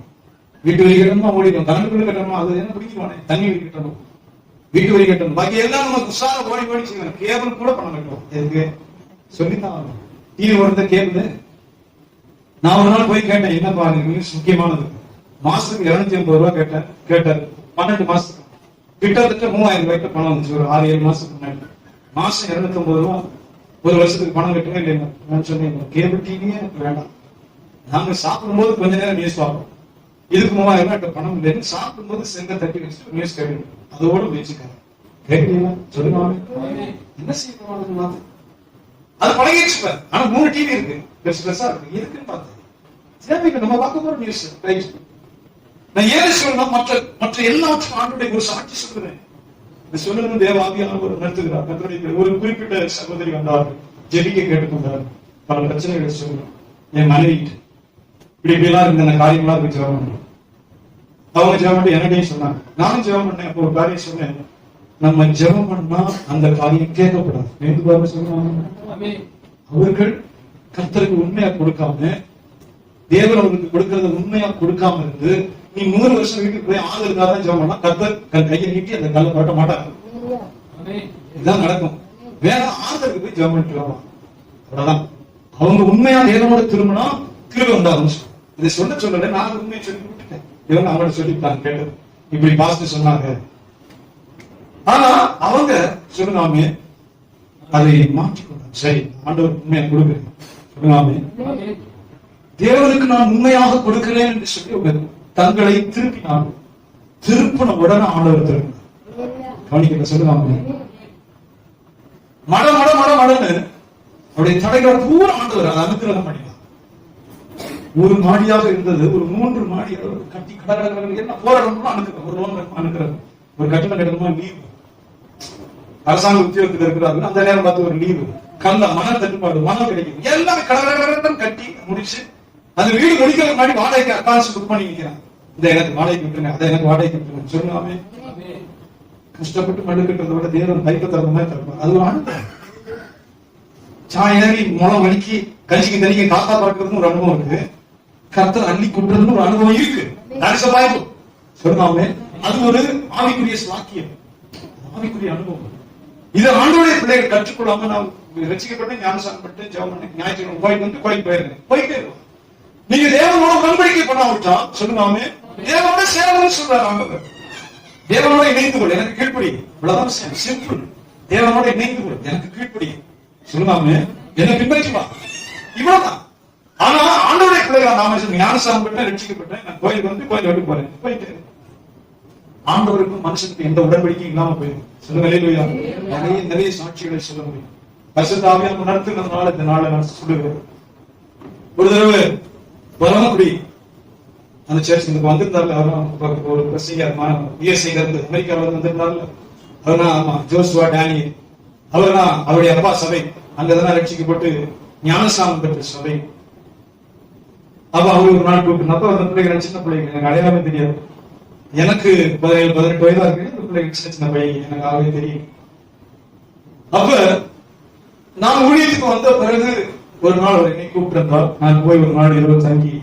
வீட்டு வரி கட்டணுமா ஓடிடும், கரண்ட் பில்லு கட்டணுமா, அது என்ன பிடிக்குவானே, தண்ணி வரி கட்டணும், வீட்டு வரி கட்டணும், பாக்கி எல்லாம் நம்ம உஷார ஓடி செய்யணும். கேபிள் கூட பண்ண கட்டணும். எதுக்கு சொல்லித்தான் டிவி ஓடுறது கேபிள். நான் ஒரு நாள் போய் கேட்டேன், என்னப்பா முக்கியமானது, மாசத்துக்கு 250 ரூபாய் கேட்டாரு. 12 மாசத்துக்கு கிட்டத்தட்ட 3000 ரூபாய்க்கு பணம் வந்துச்சு. ஒரு 6-7 மாசத்துக்கு முன்னாடி மாசம் 250 ரூபாய். ஒரு வருஷத்துக்கு பணம் கட்டவே இல்லைங்க. நான் சொன்னேன், கேபிள் டிவியே எனக்கு வேண்டாம். நாங்க சாப்பிடும் போது கொஞ்ச நேரம் நியூஸ் பார்ப்போம். இதுக்கு 3000 ரூபாய் பணம் இல்லைன்னு சாப்பிடும் போது செங்க தட்டி வச்சுட்டு நியூஸ் கேட்கணும். அதோட வச்சுக்காரு. கேட்கலீங்களா? சொல்லுங்க என்ன செய்யணும், அது பழகிடுச்சு. ஆனா 3 டிவி இருக்கு, பெருசா இருக்கு. இருக்குன்னு பார்த்தேன். நம்ம பார்க்க போற நியூஸ் நான் ஏன் சொல்லணும், மற்ற எல்லாத்துக்கும் ஆண்டுடைய ஒரு சாட்சி சொல்லுவேன். சொல்லுங்க தேவாவியானவர் நடத்துகிறார். ஒரு குறிப்பிட்ட சகோதரி வந்தார், ஜெபிக்க கேட்டுக்கொண்டார். பல பிரச்சனைகளை சொல்லணும். என் மனைவி இப்படி எல்லாம் இருந்த காரியங்களா இருக்கு, ஜெபம் பண்ணணும். அவங்க ஜெபம் பண்ணி என்னையும் சொன்னாங்க, நானும் ஜெபம் பண்ணேன். அப்போ ஒரு காரியம் சொன்னேன், நம்ம ஜெபம் பண்ணா அந்த காரியம் கேட்கப்படாது. சொல்லுவாங்க அவர்கள் கர்த்தருக்கு உண்மையா கொடுக்காம, தேவன் அவருக்கு கொடுக்கறத உண்மையா கொடுக்காம இருந்து நீ 100 வருஷம் வீட்டுக்கு போய் ஆதரவுக்காக தான் ஜெபம் பண்ணா கர்த்தர் கையை நீட்டி அந்த கல்லை பட்ட மாட்டாங்க. இதுதான் நடக்கும். வேற ஆதரவுக்கு போய் ஜெபம் பண்ணிட்டு வரலாம். அவ்வளவுதான். அவங்க உண்மையா தேவனோட திரும்பினா கிருபை உண்டாகும். இதை சொல்லல, நான் உண்மையை சொல்லி விட்டுட்டேன். இவங்க அவங்கள சொல்லிட்டாங்க, கேட்டது இப்படி பாஸ்டர் சொன்னாங்க. ஆனா அவங்க சொல்லுங்க அதை மாற்றிக்கொண்டாங்க. சரி, ஆண்டவர் உண்மையா கொடுக்குறேன். சொல்லுங்க தேவனுக்கு நான் உண்மையாக கொடுக்கிறேன் என்று சொல்லி தங்களை திருப்பினார்கள். திருப்பின உடனே ஆண்டவர் திருப்பினார். கவனிக்க சொல்லுவாங்க, மடன்னு அவருடைய தடைகளை பூரா ஆண்டவர் அதை அனுக்கிரகம் பண்ணினார். ஒரு மாடியாக இருந்தது, ஒரு 3 மாடி கட்டி கடற்கரை என்ன போராடணும் அனுக்கிறோம். ஒரு லோன் அனுக்கிறோம், ஒரு கட்டணம் கட்டணமா லீவு, அரசாங்க உத்தியோகத்தில் இருக்கிறார்கள். அந்த நேரம் பார்த்து ஒரு லீவு, மன தட்டுப்பாடு, மனம் கிடைக்கும், எல்லாமே கடற்கரை கட்டி முடிச்சு அந்த வீடு முடிக்கிற முன்னாடி வாடகைக்கு அட்வான்ஸ் புக் பண்ணி வைக்கிறான். இந்த எனக்கு வாடகைக்கு விட்டுருங்க, அதை எனக்கு வாடகைக்கு விட்டுருங்க சொல்லுவாமே. கஷ்டப்பட்டு மடுக்கிட்டதை விட தேவன் தைக்க தர மாதிரி தருவார். அது ஒரு அனுபவம். சாயி முளம் வலிக்கு கஞ்சிக்கு தனிக்கு காத்தா பார்க்கறதுன்னு ஒரு அனுபவம் இருக்கு. கர்த்தர் அள்ளி கொட்டுறதுன்னு ஒரு அனுபவம் இருக்கு. சொல்லுவாமே அது ஒரு ஆவிக்குரிய சாக்கியம், ஆவிக்குரிய அனுபவம். இதை ஆண்டோடைய பிள்ளைகள் கற்றுக்கொள்ளாம நான் ரசிக்கப்பட்டு ஞானசானம் பட்டு ஜெபம் பண்ணி ஞாயிற்றுக்கிழமை கோயிலுக்கு வந்து கோயிலுக்கு போயிட்டே இருக்கும். நீங்க தேவனோட உடன்படிக்கை பண்ணாவிட்டா சொல்லுவாமே தேவனோட சேரணும்னு சொல்றாங்க. தேவனோட இணைந்து கொள், எனக்கு கீழ்ப்படி. இவ்வளவுதான் சிம்பிள். தேவனோட இணைந்து கொள், எனக்கு கீழ்ப்படி. சொல்லுவாமே என்ன பின்பற்றுவா, இவ்வளவுதான். ஆனா ஆண்டோடைய பிள்ளைகள் நாம ஞானசானம் பட்டு ரட்சிக்கப்பட்டேன், நான் கோயிலுக்கு வந்து கோயில் விட்டு போறேன், போயிட்டு ஆண்டவருக்கும் மனுஷனுக்கு எந்த உடன்படிக்கையும் இல்லாம போயிடும். சொல்லுங்க, நிறைய சாட்சிகளை சொல்ல முடியும். பரிசுத்த ஆவியானவர் நடத்துகிறதுனால இந்த நாளை நான் சொல்லுவேன். ஒரு தடவை வரமக்குடி அந்த சர்ச் வந்திருந்தாரு. ஒரு அமெரிக்காவில் வந்திருந்தாரு. அவர்னா ஜோசுவா டேனியல், அவர்னா அவருடைய அப்பா சபை அங்கதான் ரட்சிக்கப்பட்டு ஞானசானம் பெற்ற சபை. அப்ப அவரு ஒரு நாள் கூப்பிட்டு, அந்த பிள்ளைங்க சின்ன பிள்ளைங்க, எனக்கு அடையாளமே தெரியாது. எனக்கு 17-18 வயதா இருக்கு. அந்த பிள்ளைங்க சின்ன பையன், எனக்கு ஆகவே தெரியும். அப்ப நான் ஊழியத்துக்கு வந்த பிறகு ஒரு நாள் அவர் என்னை கூப்பிட்டிருந்தார். நான் போய் ஒரு நாள் இரவு தங்கி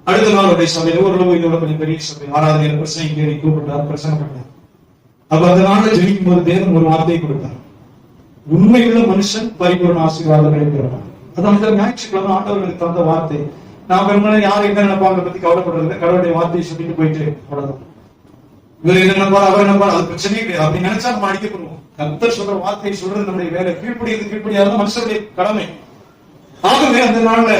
அடுத்த நாள் அவருடைய சபையில ஓரளவு இதோட கொஞ்சம் பெரிய சபை 6வது பிரசங்க கூப்பிட்டார், பிரசங்கம் பண்ணார். அப்ப அந்த நாள் ஜெயிக்கும் போது தேவன் ஒரு வார்த்தையை கொடுத்தார். உண்மையுள்ள மனுஷன் பரிபூர்ண ஆசீர்வாதங்களை பெறுவார். அதான் ஞாயிற்றுக்கிழமை ஆண்டவர்களுக்கு தந்த வார்த்தை. நான் பெரும்பாலும் யாரும் என்ன நினைப்பாங்க பத்தி கவலைப்படுறது, கடவுளுடைய வார்த்தையை சொல்லிட்டு போயிட்டு அவ்வளவுதான். இவர் என்ன நினைப்பாரு, அவர் நினைப்பாரு, அது பிரச்சனையே கிடையாது. அப்படி நினைச்சா நம்ம அடிக்கப்படுவோம். கர்த்தர் சொல்ற வார்த்தையை சொல்றது நம்முடைய வேலை. கீழ்ப்படியாத மனுஷருடைய கடமை. ஆகவே அந்த நாள்ல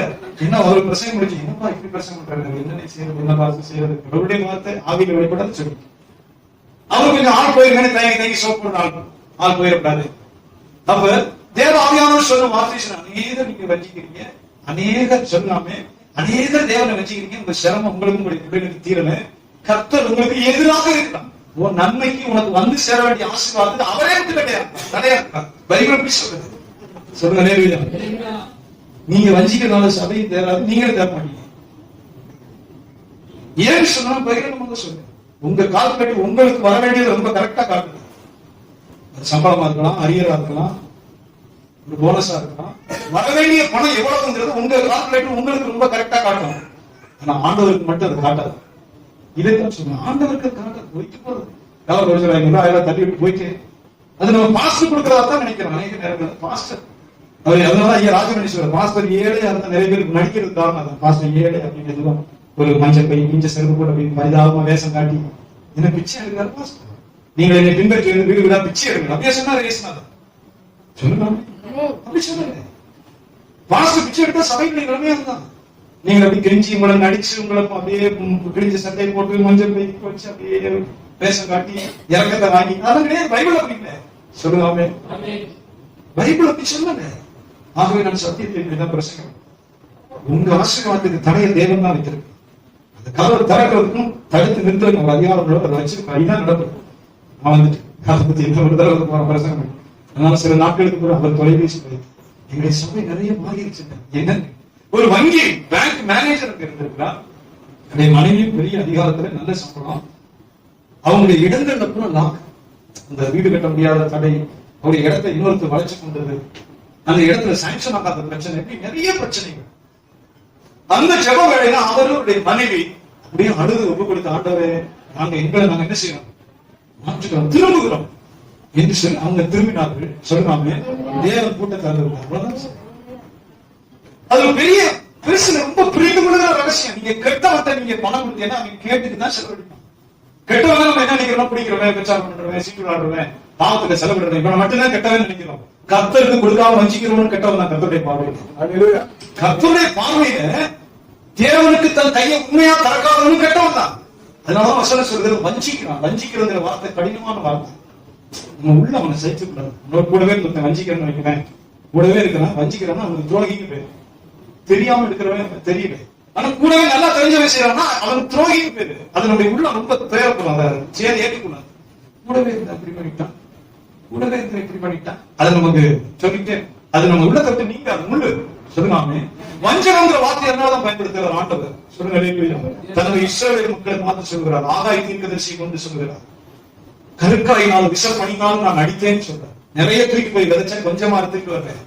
என்ன ஒரு பிரசங்கம் முடிச்சு, என்னப்பா இப்படி பிரசங்கம் பண்றாங்க, என்ன செய்யறது, என்ன பார்த்து செய்யறது, கடவுளுடைய வார்த்தை ஆவியில வெளிப்படாது சொல்லி அவர் கொஞ்சம் ஆள் போயிருக்கேன்னு தயங்கி சோப் பண்ண ஆள் போயிடக்கூடாது. அப்ப தேவ ஆவியானவர் சொன்ன வார்த்தை சொன்ன, அநேகர் நீங்க வஞ்சிக்கிறீங்க, அநேகர் சொல்லாமே அநேகர் தேவனை வஞ்சிக்கிறீங்க, உங்க சிரமம் உங்களுக்கு உங்களுடைய பிள்ளைகளுக்கு தீரல, கர்த்தர் உங்களுக்கு எதிராக இருக்கலாம், உன் நன்மைக்கு உனக்கு வந்து சேர வேண்டிய ஆசீர்வாதத்துக்கு அவரே வந்து தடையா இருக்கார். பைபிள் எப்படி சொல்றது சொல்லுங்க. நேர்விதா நீங்க வஞ்சிக்கிறதுனால சபையை தேராது, நீங்களே தேர மாட்டீங்க. ஏன்னு சொன்னா பகிரங்கமாக சொல்லுங்க. உங்க கால்குலேட் உங்களுக்கு வர வேண்டியது ரொம்ப கரெக்டா காட்டுது. அது சம்பளமா இருக்கலாம், அரியரா இருக்கலாம், ஒரு போனஸா இருக்கலாம். வர வேண்டிய பணம் எவ்வளவுங்கிறது உங்க கால்குலேட் உங்களுக்கு ரொம்ப கரெக்டா காட்டும். ஆனா ஆண்டவருக்கு மட்டும் அது காட்டாது. இதைத்தான் சொல்லுங்க, ஆண்டவருக்கு காட்டாது. போயிட்டு போறது யாரும் ஒரு 500 தள்ளி விட்டு போயிட்டு அது நம்ம பாஸ்டர் கொடுக்கறதா தான் நினைக்கிறோம். அநேக நேரங்கள் பாஸ்டர் அவர் அதனால ஐயா ராஜமணி சொல்ற பாஸ்டர் ஏழை அந்த நிறைய பேருக்கு நடிக்கிறது காரணம் தான். பாஸ்டர் ஏழை அப்படின்னு ஒரு மஞ்சள் பை பிஞ்ச செருப்பு போட்டு அப்படின்னு பரிதாபமா வேஷம் காட்டி என்ன பிச்சை எடுக்கிறார் பாஸ்டர், நீங்க என்னை பின்பற்றி வீடு வீடா பிச்சை எடுக்கணும் அப்படியே சொன்னாரு ரேசனாதான் சொல்லுங்க. அப்படி சொன்னாரு பாஸ்டர் பிச்சை எடுத்தா சபைக்கு நிலைமையா இருந்தான். நீங்க அப்படி கெஞ்சி உங்களை நடிச்சு உங்களை அப்படியே கிழிஞ்ச சட்டை போட்டு மஞ்சள் பை வச்சு அப்படியே வேஷம் காட்டி இறக்கத்தை வாங்கி அதான் கிடையாது. பைபிள் அப்படி இல்லை சொல்லுங்க. பைபிள் அப்படி சொல்லல. ஆகவே நான் சத்தியத்தை பிரசங்கம் உங்க ஆசீர்வாதத்துக்கு தடைய தேவன் தான் வைத்திருக்கு. அந்த கதவை திறக்கிறதுக்கும் தடுத்து நிறுத்த ஒரு அதிகாரம் வச்சிருக்கோம். அதுதான் நடக்கும். நான் வந்துட்டு அதை பத்தி என்ன ஒரு தடவை பிரசங்கம். அதனால சில நாட்களுக்கு கூட அவர் தொலைபேசி போயிட்டு எங்களுடைய சபை நிறைய மாறிடுச்சு. என்ன ஒரு வங்கி பேங்க் மேனேஜர் இருந்திருக்கிறார். என்னுடைய மனைவியும் பெரிய அதிகாரத்துல நல்ல சம்பளம். அவங்களுடைய இடங்கள்ல கூட லாக், அந்த வீடு கட்ட முடியாத தடை, அவருடைய இடத்தை இன்னொருத்தர் வளைச்சு கொண்டது, அந்த இடத்துல சாங்ஷன் ஆகாத பிரச்சனை, இப்படி நிறைய பிரச்சனைகள். அந்த ஜெப வேளையில அவருடைய மனைவி அப்படியே அழுது ஒப்பு கொடுத்த, ஆண்டவரே நாங்க என்ன செய்யணும், மாற்றுக்கிறோம், திரும்புகிறோம் என்று சொல்லி அவங்க திரும்பினார்கள். சொல்லாம தேவன் கூட்டத்தை அவ்வளவுதான். அது பெரிய பெருசு, ரொம்ப புரிந்து கொள்ளுகிற ரகசியம். நீங்க கெட்டவத்தை நீங்க பணம் கொடுத்தீங்கன்னா அவங்க கேட்டுக்குதான் செலவழிப்பாங்க. கெட்டவங்க நம்ம என்ன நினைக்கிறோம், பிடிக்கிறவன், பிரச்சாரம் பண்றவன், சீட்டு விளாடுறவன், பாவத்துக்கு செலவிடுறவன், இப்ப மட்டும்தான் கெட்டவன் நினைக்கிறோம். கர்த்தருக்கு கொடுக்காம வஞ்சிக்கிறவன் கெட்டவன் தான் கர்த்தருடைய பார்வையில. கர்த்தருடைய பார்வையில தேவனுக்கு தன் கையை உண்மையா திறக்காதவனும் கெட்டவன் தான். அதனாலதான் வசனம் சொல்றது வஞ்சிக்கிறான். வஞ்சிக்கிறதுங்கிற வார்த்தை கடினமான வார்த்தை. நம்ம உள்ள அவனை சகிச்சுக்கூடாது. உன்னோட கூடவே ஒருத்தன் வஞ்சிக்கிறேன்னு வைக்கிறேன், கூடவே இருக்கிறான், வஞ்சிக்கிறான்னா அவனுக்கு துரோகிக்கு பேரு. தெரியாம இருக்கிறவன் தெரியல, ஆனா கூடவே நல்லா தெரிஞ்சவன் செய்யறான்னா அவன் துரோகிக்கு பேரு. அது நம்முடைய உள்ள ரொம்ப தேவைப்படும். அதை சேரி ஏற்றுக்கூடாது. கூடவே இருந்த இப்படி பண்ணிட்டான், கூடவே இருந்த இப்படி பண்ணிட்டான், அதை நமக்கு சொல்லிட்டே அது நம்ம உள்ள தட்டு நீங்க அது முள்ளு சொல்லுங்க. வஞ்சகங்கிற வார்த்தை என்னால்தான் பயன்படுத்துகிறார் ஆண்டவர். சொல்லுங்க, தனது இஸ்ரவேல் மக்களை பார்த்து சொல்கிறார், ஆகாய தீர்க்கதரிசி கொண்டு சொல்கிறார், கருக்காயினால் விஷப்பணினால் நான் அடித்தேன்னு சொல்றேன். நிறைய தூக்கி போய் விதைச்சேன், கொஞ்சமா தூக்கி வர்றேன்.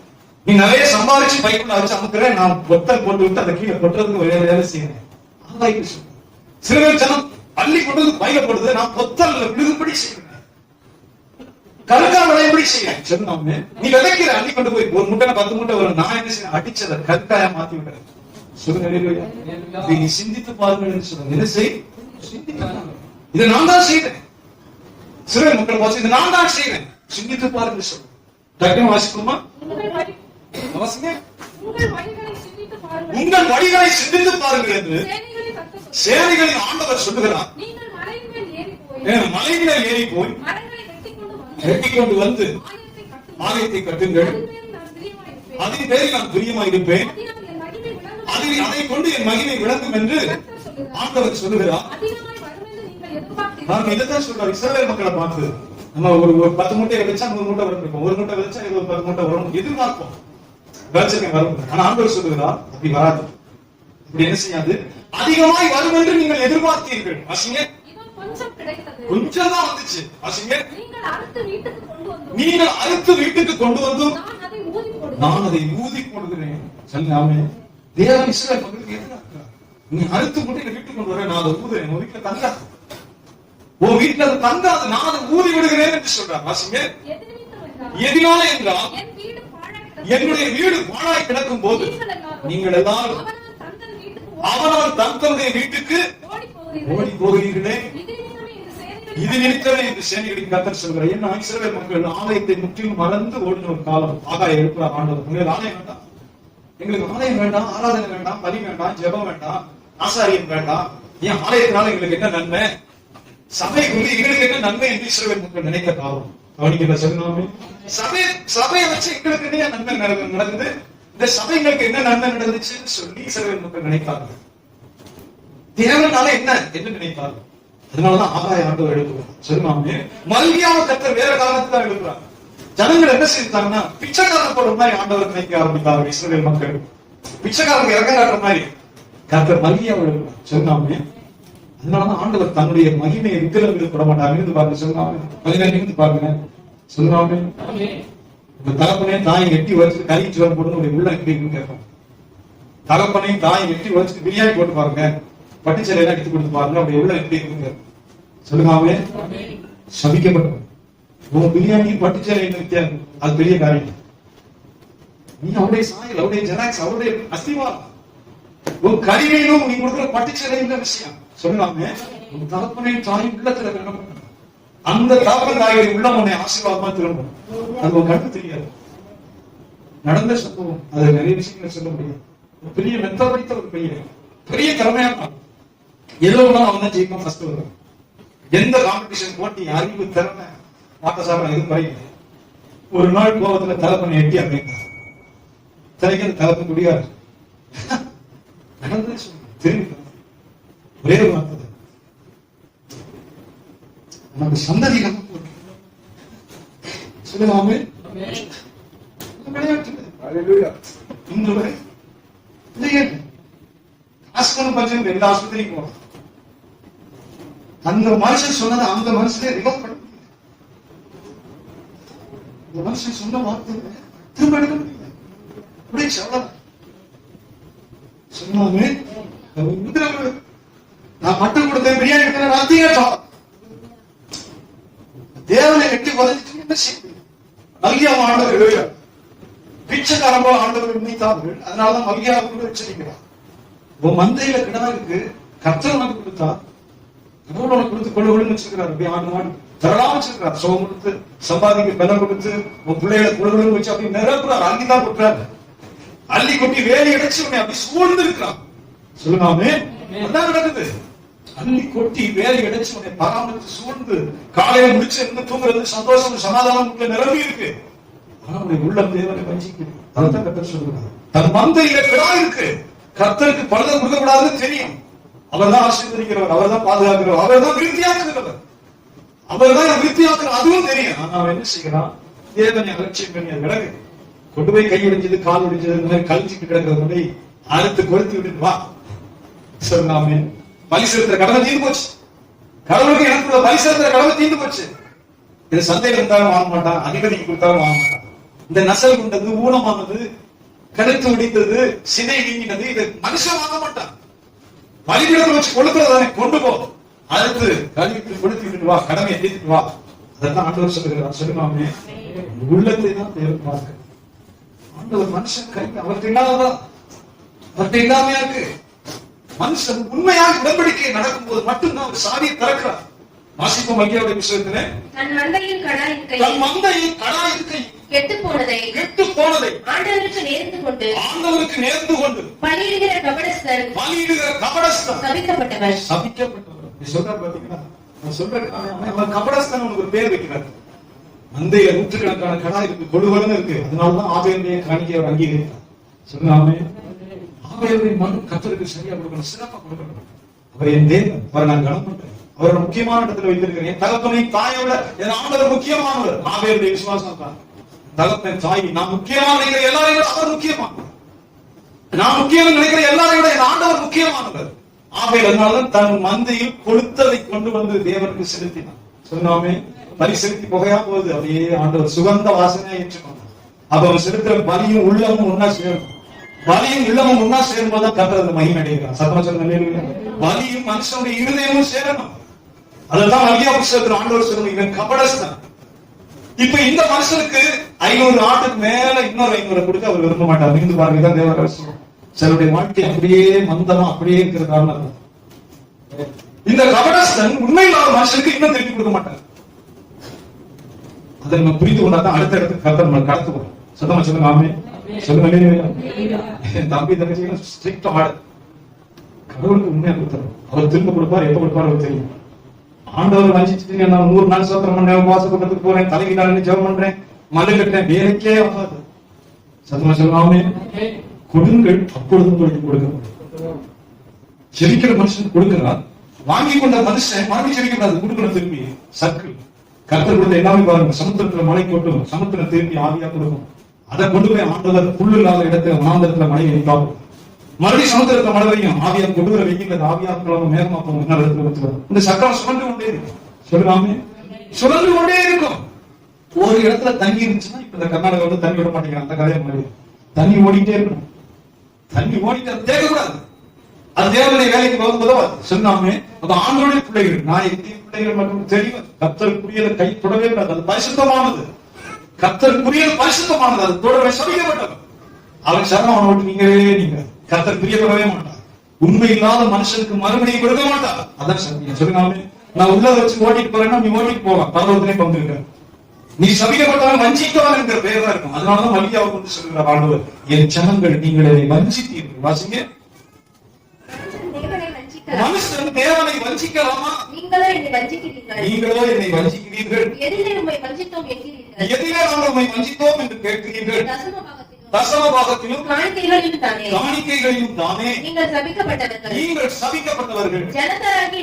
நீ நிறைய சம்பாதிச்சு பைக்குள்ள வச்சு அமுக்குறேன், நான் பொத்தல் போட்டு விட்டு அதை கீழே கொட்டுறதுக்கு வேலை செய்யறேன். ஆகாய்க்கு சொல்றேன். சிறுவர் ஜனம் பள்ளி கொண்டு வந்து பையில போடுது, நான் பொத்தல் விழுகும்படி செய்யறேன், கருக்கா விளையபடி செய்யறேன். சொன்னாமே நீ விதைக்கிற அள்ளி கொண்டு போய் ஒரு முட்டை 10 மூட்டை வரும், நான் என்ன செய்ய அடிச்சதை கருக்காயா மாத்தி விடுறேன். சொல்லுங்க, நீ சிந்தித்து பாருங்கள் சொல்லுங்க. என்ன செய், இதை நான் தான் செய்யறேன். சிறுவர் மக்கள் வாசி, இதை நான் தான் செய்யறேன், சிந்தித்து பாருங்கள் சொல்லுங்க. டக்குனு வாசிக்குமா? உங்கள் வழிகளை சிந்தித்து பாருங்கள் என்று சேனைகளின் ஆண்டவர் சொல்லுகிறார். மலைகளை ஏறி போய் வெட்டி கொண்டு வந்து ஆலயத்தை கட்டுங்கள், அதன் பேரில் நான் பிரியமாக இருப்பேன், அதை கொண்டு என் மகிமை விளங்கும் என்று ஆண்டவர் சொல்லுகிறார். நான் இதைத்தான் சொல்றார் இஸ்ரவேல் மக்களை பார்த்து. நம்ம ஒரு 10 மூட்டையை வச்சா 100 மூட்டை வரும், ஒரு மூட்டை வச்சா 10 மூட்டை வரும் எதிர்பார்ப்போம், வரும். ஆனா ஆண்டவர் சொல்லுகிறார் அப்படி வராது, இப்படி என்ன செய்யாது, அதிகமாய் வரும் என்று நீங்கள் எதிர்பார்த்தீர்கள். வாசிங்க, கொஞ்சம் தான் வந்துச்சு. வாசிங்க, நீங்கள் அறுத்து வீட்டுக்கு கொண்டு வந்தும் நான் அதை ஊதி போடுகிறேன். சொல்லாமே தேவன் இஸ்ரவேல் மக்களுக்கு எதிராக, நீ அறுத்து போட்டு வீட்டுக்கு கொண்டு வர, நான் அதை ஊதுறேன், உன் வீட்டுல தங்காது, உன் வீட்டுல அது தங்காது, நான் அதை ஊதி விடுகிறேன் என்று சொல்றார். வாசிங்க, எதினால என்றால் என்னுடைய வீடு பாழாய் கிடக்கும் போது நீங்கள் எல்லாரும் அவனவன் தங்களுடைய வீட்டுக்கு ஓடி போகிறீர்களே, இது நிமித்தமே இந்த சேனைகளின் கர்த்தர் சொல்கிறார். ஏன்னா இஸ்ரவேல் மக்கள் ஆலயத்தை முற்றிலும் மறந்து ஓடின ஒரு காலம். ஆகாயம் எழுப்புறார் ஆண்டவர், உங்களுக்கு ஆலயம் வேண்டாம், எங்களுக்கு ஆலயம் வேண்டாம், ஆராதனை வேண்டாம், பலி வேண்டாம், ஜெபம் வேண்டாம், ஆசாரியம் வேண்டாம், ஏன் ஆலயத்தினால எங்களுக்கு என்ன நன்மை, சபைக்குள்ள எங்களுக்கு என்ன நன்மை என்று இஸ்ரவேல் மக்கள் நினைக்க காலம். கவனிக்கிற சொல்லாமே சபையை வச்சு எங்களுக்கு என்ன நன்மை நடக்குது, இந்த சபைகளுக்கு என்ன நன்மை நடந்துச்சுன்னு சொல்லி இஸ்ரவேல் மக்கள் நினைத்தார்கள். தேவனால என்ன என்று நினைத்தார்கள். அதனாலதான் ஆகாய ஆண்டவர் எழுப்புறார். சொல்லாமே மல்கியாவை கர்த்தர் வேற காரணத்துக்கு தான் எழுப்புறார். ஜனங்கள் என்ன செய்தாங்கன்னா பிச்சைக்காரன் போடுற மாதிரி ஆண்டவர் நினைக்க ஆரம்பித்தார்கள். இஸ்ரவேல் மக்கள் பிச்சைக்காரங்க இறங்க காட்டுற மாதிரி கர்த்தர் மல்கியாவை எழுப்புறார். சொல்லாமே அதனாலதான் ஆண்டவர் தன்னுடைய மகிமையை விக்கிரங்களுக்கு போட மாட்டாங்க. இருந்து பாருங்க, சொல்லாமே பதினெட்டு பாருங்க, சொல்லாமே உங்க தகப்பனையும் தாயை எட்டி வச்சு கறி சோறு போட்டு உள்ள எப்படி கேட்போம். தகப்பனையும் தாயை எட்டி வச்சு பிரியாணி போட்டு பாருங்க, பட்டுச்சலை எல்லாம் எடுத்து கொடுத்து பாருங்க, அப்படி உள்ள எப்படி இருக்குங்க. சொல்லுங்க, சபிக்கப்பட்டவன் உன் பிரியாணி பட்டுச்சலை என்ன வித்தியாசம், அது பெரிய காரியம். நீ அவருடைய சாயல், அவருடைய ஜெராக்ஸ், அவருடைய அஸ்திவாரம், உன் கறிவையிலும் நீ கொடுக்குற பட்டுச்சலை என்ன விஷயம். சொல்லாமே உன் தகப்பனையும் தாயும் உள்ளத்துல கண்டப்பட்ட அந்த தகப்பன் தாயை உள்ள உன்னை ஆசீர்வாதமா திரும்பும். அது உன் கண்ணு தெரியாது, நடந்த சம்பவம். அது நிறைய விஷயங்களை சொல்ல முடியாது. பெரிய மெத்த படித்த ஒரு பையன், பெரிய திறமையான ஏதோ அவன் தான் ஜெயிப்பான், ஃபர்ஸ்ட் வருவான். எந்த காம்படிஷன் போட்டி அறிவு திறமை வாட்டசாரம் எதுவும் குறையாது. ஒரு நாள் கோபத்துல தலைப்பனை எட்டி அமைத்தார். தலைக்கு அந்த தலைப்பு முடியாது நடந்து திரும்பி ஒரே ஒரு வார்த்தை, நம்ம சந்ததி சொல்லுவாமே இன்று வரை காசு பஞ்சம் எந்த ஆஸ்பத்திரிக்கு போகலாம். அந்த மனுஷன் சொன்னதை அந்த மனுஷனே ரிவர்ஸ் பண்ண முடியல. இந்த மனுஷன் சொன்ன வார்த்தை திரும்ப எடுக்க முடியல. சொன்னாமே நான் மட்டும் கொடுத்தேன், பிரியாணி எடுத்தேன், ராத்திரியா தேவனை வெட்டி உதவிட்டு என்ன செய்ய மல்கியா ஆண்டவர் பிச்சைக்காரன் போல ஆண்டவர் நினைத்தார்கள். அதனாலதான் மல்கியாவுக்கு வச்சிருக்கிறார். உன் மந்தையில கிடா இருக்கு, கர்த்தர் உனக்கு கொடுத்தா கடவுள் உனக்கு கொடுத்து கொள்ளுன்னு வச்சிருக்கிறார். அப்படி ஆண்டு ஆண்டு தரலாம் வச்சிருக்கிறார். சோகம் கொடுத்து சம்பாதிக்க பலம் கொடுத்து உன் பிள்ளைகளை கொள்ளுன்னு வச்சு அப்படி நிரப்புறார். அள்ளிதான் கொட்டுறாரு, அள்ளி கொட்டி வேலை அடைச்சு உன்னை அப்படி சூழ்ந்து இருக்கிறான். சொல்லுங்காமே அதான் நடக்குது. அள்ளி கொட்டி வேலை அடைச்சு உன்னை பராமரித்து சூழ்ந்து காலையில முடிச்சு இருந்து தூங்குறது சந்தோஷம் சமாதானம் நிரம்பி இருக்கு. ஆனா உன்னை உள்ள தேவனை வஞ்சிக்கு. அதான் கர்த்தர் சொல்லுகிறார். தன் மந்தையில கிடா இருக்கு, கர்த்தருக்கு பழுதம் கொடுக்கக்கூடாதுன்னு தெரியும். அவர் தான் ஆசீர்வதிக்கிறவர், அவர் தான் பாதுகாக்கிறவர், அவர் தான் விருத்தியாக்குகிறவர், அவர் தான் விருத்தியாக்குற அதுவும் தெரியும். ஆனா அவன் என்ன செய்யறான், தேவனை அலட்சியம் பண்ணி அது விலகு கொண்டு போய் கை ஒடிஞ்சது கால் ஒடிஞ்சது கழிச்சுட்டு கிடக்கிறத அறுத்து கொளுத்தி விட்டு வா சொல்லாமே. பலி செலுத்துற கடமை தீர்ந்து போச்சு. கடவுளுக்கு எனக்கு பலி செலுத்துற கடமை தீர்ந்து போச்சு. இது சந்தையில் இருந்தாலும் வாங்க மாட்டான், அதிபதிக்கு கொடுத்தாலும் வாங்க மாட்டான். இந்த நசல் கொண்டது, ஊனமானது, கழுத்து ஒடித்தது, சினை நீங்கினது, இதை மனுஷன் வாங்க மாட்டான். பலிபீடத்தை வச்சு கொளுத்துறதானே கொண்டு போ, அறுத்து கழுவிட்டு கொளுத்தி விட்டு வா, கடமையை தீர்த்துட்டு வா. அதான் ஆண்டவர் சொல்லுகிறார். சொல்லுவாமே உள்ளத்தை தான் தேவன் பார்க்க. ஆண்டவர் மனுஷன் கை அவர்கிட்ட இல்லாததான், அவர்கிட்ட இல்லாமையா இருக்கு. மனுஷன் உண்மையாக உடன்படிக்கை நடக்கும் போது மட்டும்தான் ஒரு சாவியை திறக்கிறார். வாசிப்போம் மல்கியாவுடைய புத்தகத்திலே, தன் மந்தையில் கடா இருக்கை கெட்டு போனதை ஆண்டவருக்கு நேர்ந்து கொண்டு பலியிடுகிற கபடஸ்தன் சபிக்கப்பட்டவர். சொல்றாரு பாத்தீங்களா, சொல்றேன் கபடஸ்தன் உனக்கு ஒரு பேர் வைக்கிறார். மந்தையில நூற்றுக்கணக்கான கடா இருக்கு, கொடுவரன்னு இருக்கு. அதனாலதான் ஆபேலுடைய காணிக்கை அவர் அங்கீகரித்தார். சொல்லாமே ஆபேலுடைய மனு கர்த்தருக்கு சரியா கொடுக்கணும், சிறப்பா கொடுக்கணும். அவர் என் தேவன், அவரை நான் கனம் பண்றேன், அவரோட முக்கியமான இடத்துல வைத்திருக்கிறேன். என் தகப்பனை தாயோட என் ஆண்டவர் முக்கியமானவர். ஆபேலுடைய விசுவாசம் தான் தகப்பன் தாய் நான் முக்கியமான நினைக்கிற எல்லாரையும் விட அவர் முக்கியமானவர். நான் முக்கியம் நினைக்கிற எல்லாரையும் விட என் ஆண்டவர் முக்கியமானவர். ஆபேல் அதனால்தான் தன் மந்தையில் கொளுத்ததை கொண்டு வந்து தேவனுக்கு செலுத்தினார். சொன்னாமே பலி செலுத்தி புகையா போகுது, அப்படியே ஆண்டவர் சுகந்த வாசனையா ஏற்றுக்கொண்டார். அப்ப அவன் செலுத்துற பலியும் உள்ளமும் ஒன்னா சேரும். பலியும் உள்ளமும் ஒன்னா சேரும் போதுதான் கர்த்தர் மகிமை அடைகிறார். சத்தமா சொல்லுங்க, பலியும் மனுஷனுடைய இருதயமும் சேரணும். அதுதான் மல்கியா புத்தகத்தில் ஆண்டவர் சொல்லுங்க, இவன் கபடஸ்தான், இப்ப இந்த மனுஷனுக்கு 500 ஆட்டுக்கு மேல இன்னொரு 500 கொடுக்க அவர் விரும்ப மாட்டார். இருந்து பாருங்க, தான் தேவரகசியம். சிலருடைய வாழ்க்கை அப்படியே மந்தமா அப்படியே இருக்கிற காரணம். இந்த கபடஸ்தன் உண்மையில்லாத மனுஷனுக்கு இன்னும் திருப்பி கொடுக்க மாட்டார். அதை நம்ம புரிந்து கொண்டாதான் அடுத்த இடத்துக்கு கர்த்தர் நம்ம கடத்துவோம். சத்தமா சொல்லுங்க ஆமே. சொல்லுங்க. தம்பி தங்கச்சி ஸ்ட்ரிக்ட் ஆர்டர். கடவுளுக்கு உண்மையா கொடுத்தாரு. அவர் திரும்ப கொடுப்பார், எப்ப கொடுப்பாரு அவர் தெரியும். ஆண்டவர் வஞ்சிச்சுட்டு நான் 100 நாள் சோத்திரம் பண்ணேன், உபவாச கூட்டத்துக்கு போறேன், தலைவிடான்னு ஜெபம் பண்றேன், மல்லு கட்டுறேன், வேலைக்கே ஆகாது. சத்தமா சொல்லாமே. கொடுங்கள், அப்பொழுது உங்களுக்கு கொடுக்க. ஜெபிக்கிற மனுஷன் கொடுக்கிறார். வாங்கி கொண்ட மனுஷன் வாங்கி ஜெபிக்கக்கூடாது, கொடுக்கணும் திரும்பி. சர்க்கிள் கர்த்தர் கொடுத்த எல்லாமே பாருங்க. சமுத்திரத்துல மழை கொட்டும், சமுத்திரம் திரும்பி ஆவியா கொடுக்கும். அதை கொண்டு போய் ஆண்டவர் புல்லு இல்லாத இடத்துல வனாந்தரத்துல மழை வைப்பாங்க. மறுபடியும் சமுத்திரத்தை மழை பெய்யும், ஆவியா கொண்டு வர வெயில் ஆவியாக்களும் மேகமா போகும். இன்னொரு இடத்துல ஊத்துவாங்க. இந்த சக்கரம் சுழந்து கொண்டே இருக்கும். சொல்லுவாமே, சுழந்து கொண்டே இருக்கும். ஒரு இடத்துல தங்கி இருந்துச்சுன்னா, இப்ப இந்த கர்நாடகாவோட தண்ணி விட மாட்டேங்கிறாங்க. அந்த கதையை மாதிரி தண்ணி ஓடிட்டே இருக்கணும். தண்ணி ஓடிட்டு அது தேக்கக்கூடாது. அது தேவனுடைய வேலைக்கு போகும்போது சொன்னாமே. அது ஆண்டோடைய பிள்ளைகள், நாயகத்தின் பிள்ளைகள் மற்றும் தெரியும். கர்த்தருக்குரியதை கை தொடவே கூடாது. அது பரிசுத்தமானது. கர்த்தருக்குரியது பரிசுத்தமானது. அது தொடவே சபிக்கப்பட்டது. அவன் சரணம் அவனை விட்டு நீங்க கர்த்தர் பிரியப்படவே மாட்டார். உண்மை இல்லாத மனுஷனுக்கு மறுபடியும் கொடுக்க மாட்டார். அதான் சத்தியம். சொல்லுங்க. நான் உள்ள வச்சு ஓட்டிட்டு போறேன்னா நீ ஓட்டிட்டு போகலாம், பரலோகத்திலே பங்குங்க. நீ சபிக்கப்பட்டவன் வஞ்சித்தவன் என்கிற பெயர் தான் இருக்கும். அதனாலதான் மல்லியாவை கொண்டு சொல்லுகிற ஆண்டவர், என் ஜனங்கள் நீங்கள் என்னை வஞ்சித்தீர்கள். வாசிங்க. மனுஷன் தேவனை வஞ்சிக்கலாமா? நீங்களோ என்னை வஞ்சிக்கிறீர்கள். எதிலே நாங்கள் உம்மை வஞ்சித்தோம் என்று கேட்கிறீர்கள். தசம பாகத்திலும் காணிக்கைகளிலும் தானே நீங்கள் சபிக்கப்பட்டவர்கள். ஜனத்தாராகிய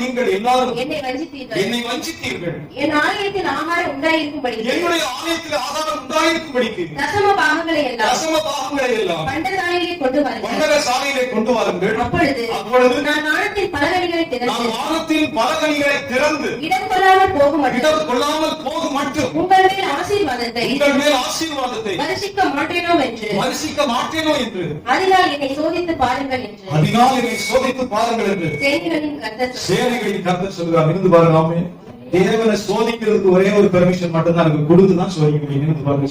நீங்கள் எல்லாரும் என்னை வஞ்சித்தீர்கள். என் ஆலயத்தில் ஆகாரம் உண்டாயிருக்கும்படி, என்னுடைய ஆலயத்தில் ஆகாரம் உண்டாயிருக்கும்படிக்கு தசம பாகங்களை எல்லாம் பண்டசாலையிலே கொண்டு வாருங்கள். அப்பொழுது நான் வானத்தின் பலகணிகளை திறந்து இடம் கொள்ளாமல் போகும் மட்டும் உங்கள் மேல் ஆசீர்வாதத்தை வருஷிக்க மாட்டேனோ என்று அதனால் என்னை சோதித்து பாருங்கள் என்று சேனைகளின் கர்த்தர் சொல்கிறார். இருந்து பாருங்க. தேவனை சோதிக்கிறதுக்கு ஒரே ஒரு பெர்மிஷன் மட்டும்தான் இருக்கு, கொடுத்துதான் சோதிக்க முடியும். இருந்து பாருங்க.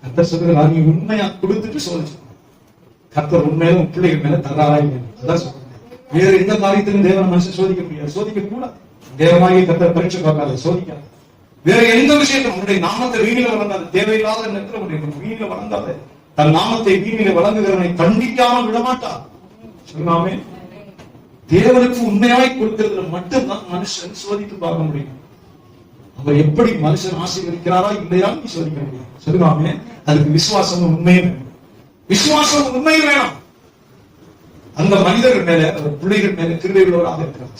கர்த்தர் சொல்கிறார், நீ உண்மையா கொடுத்துட்டு சோதிச்சு. கர்த்தர் உண்மையில பிள்ளைகள் மேல தராராய். அதான் சொல்றேன். வேற எந்த காரியத்திலும் தேவனை மனுஷன் சோதிக்க முடியாது, சோதிக்க கூடாது. தேவனாகிய கர்த்தர் பரீட்சை பார்க்காத, சோதிக்காது. வேற எந்த விஷயத்தை உன்னுடைய நாமத்தை வீணில வளர்ந்தாது, தேவையில்லாத நேரத்தில் உன்னுடைய வீணில வளர்ந்தாது. தன் நாமத்தை வீணில வழங்குகிறவனை கண்டிக்காமல் விடமாட்டார். சொல்லாமே. தேவனுக்கு உண்மையாய் கொடுக்கிறதுல மட்டும்தான் மனுஷன் சோதித்து பார்க்க முடியும். அவர் எப்படி மனுஷன் ஆசீர்வதிக்கிறாரா இல்லையா நீ சோதிக்க முடியும். சொல்லாமே. அதுக்கு விசுவாசம் உண்மையும் வேணும். அந்த மனிதர்கள் மேல, பிள்ளைகள் மேல கிருபைகளோடு இருக்கிறார்.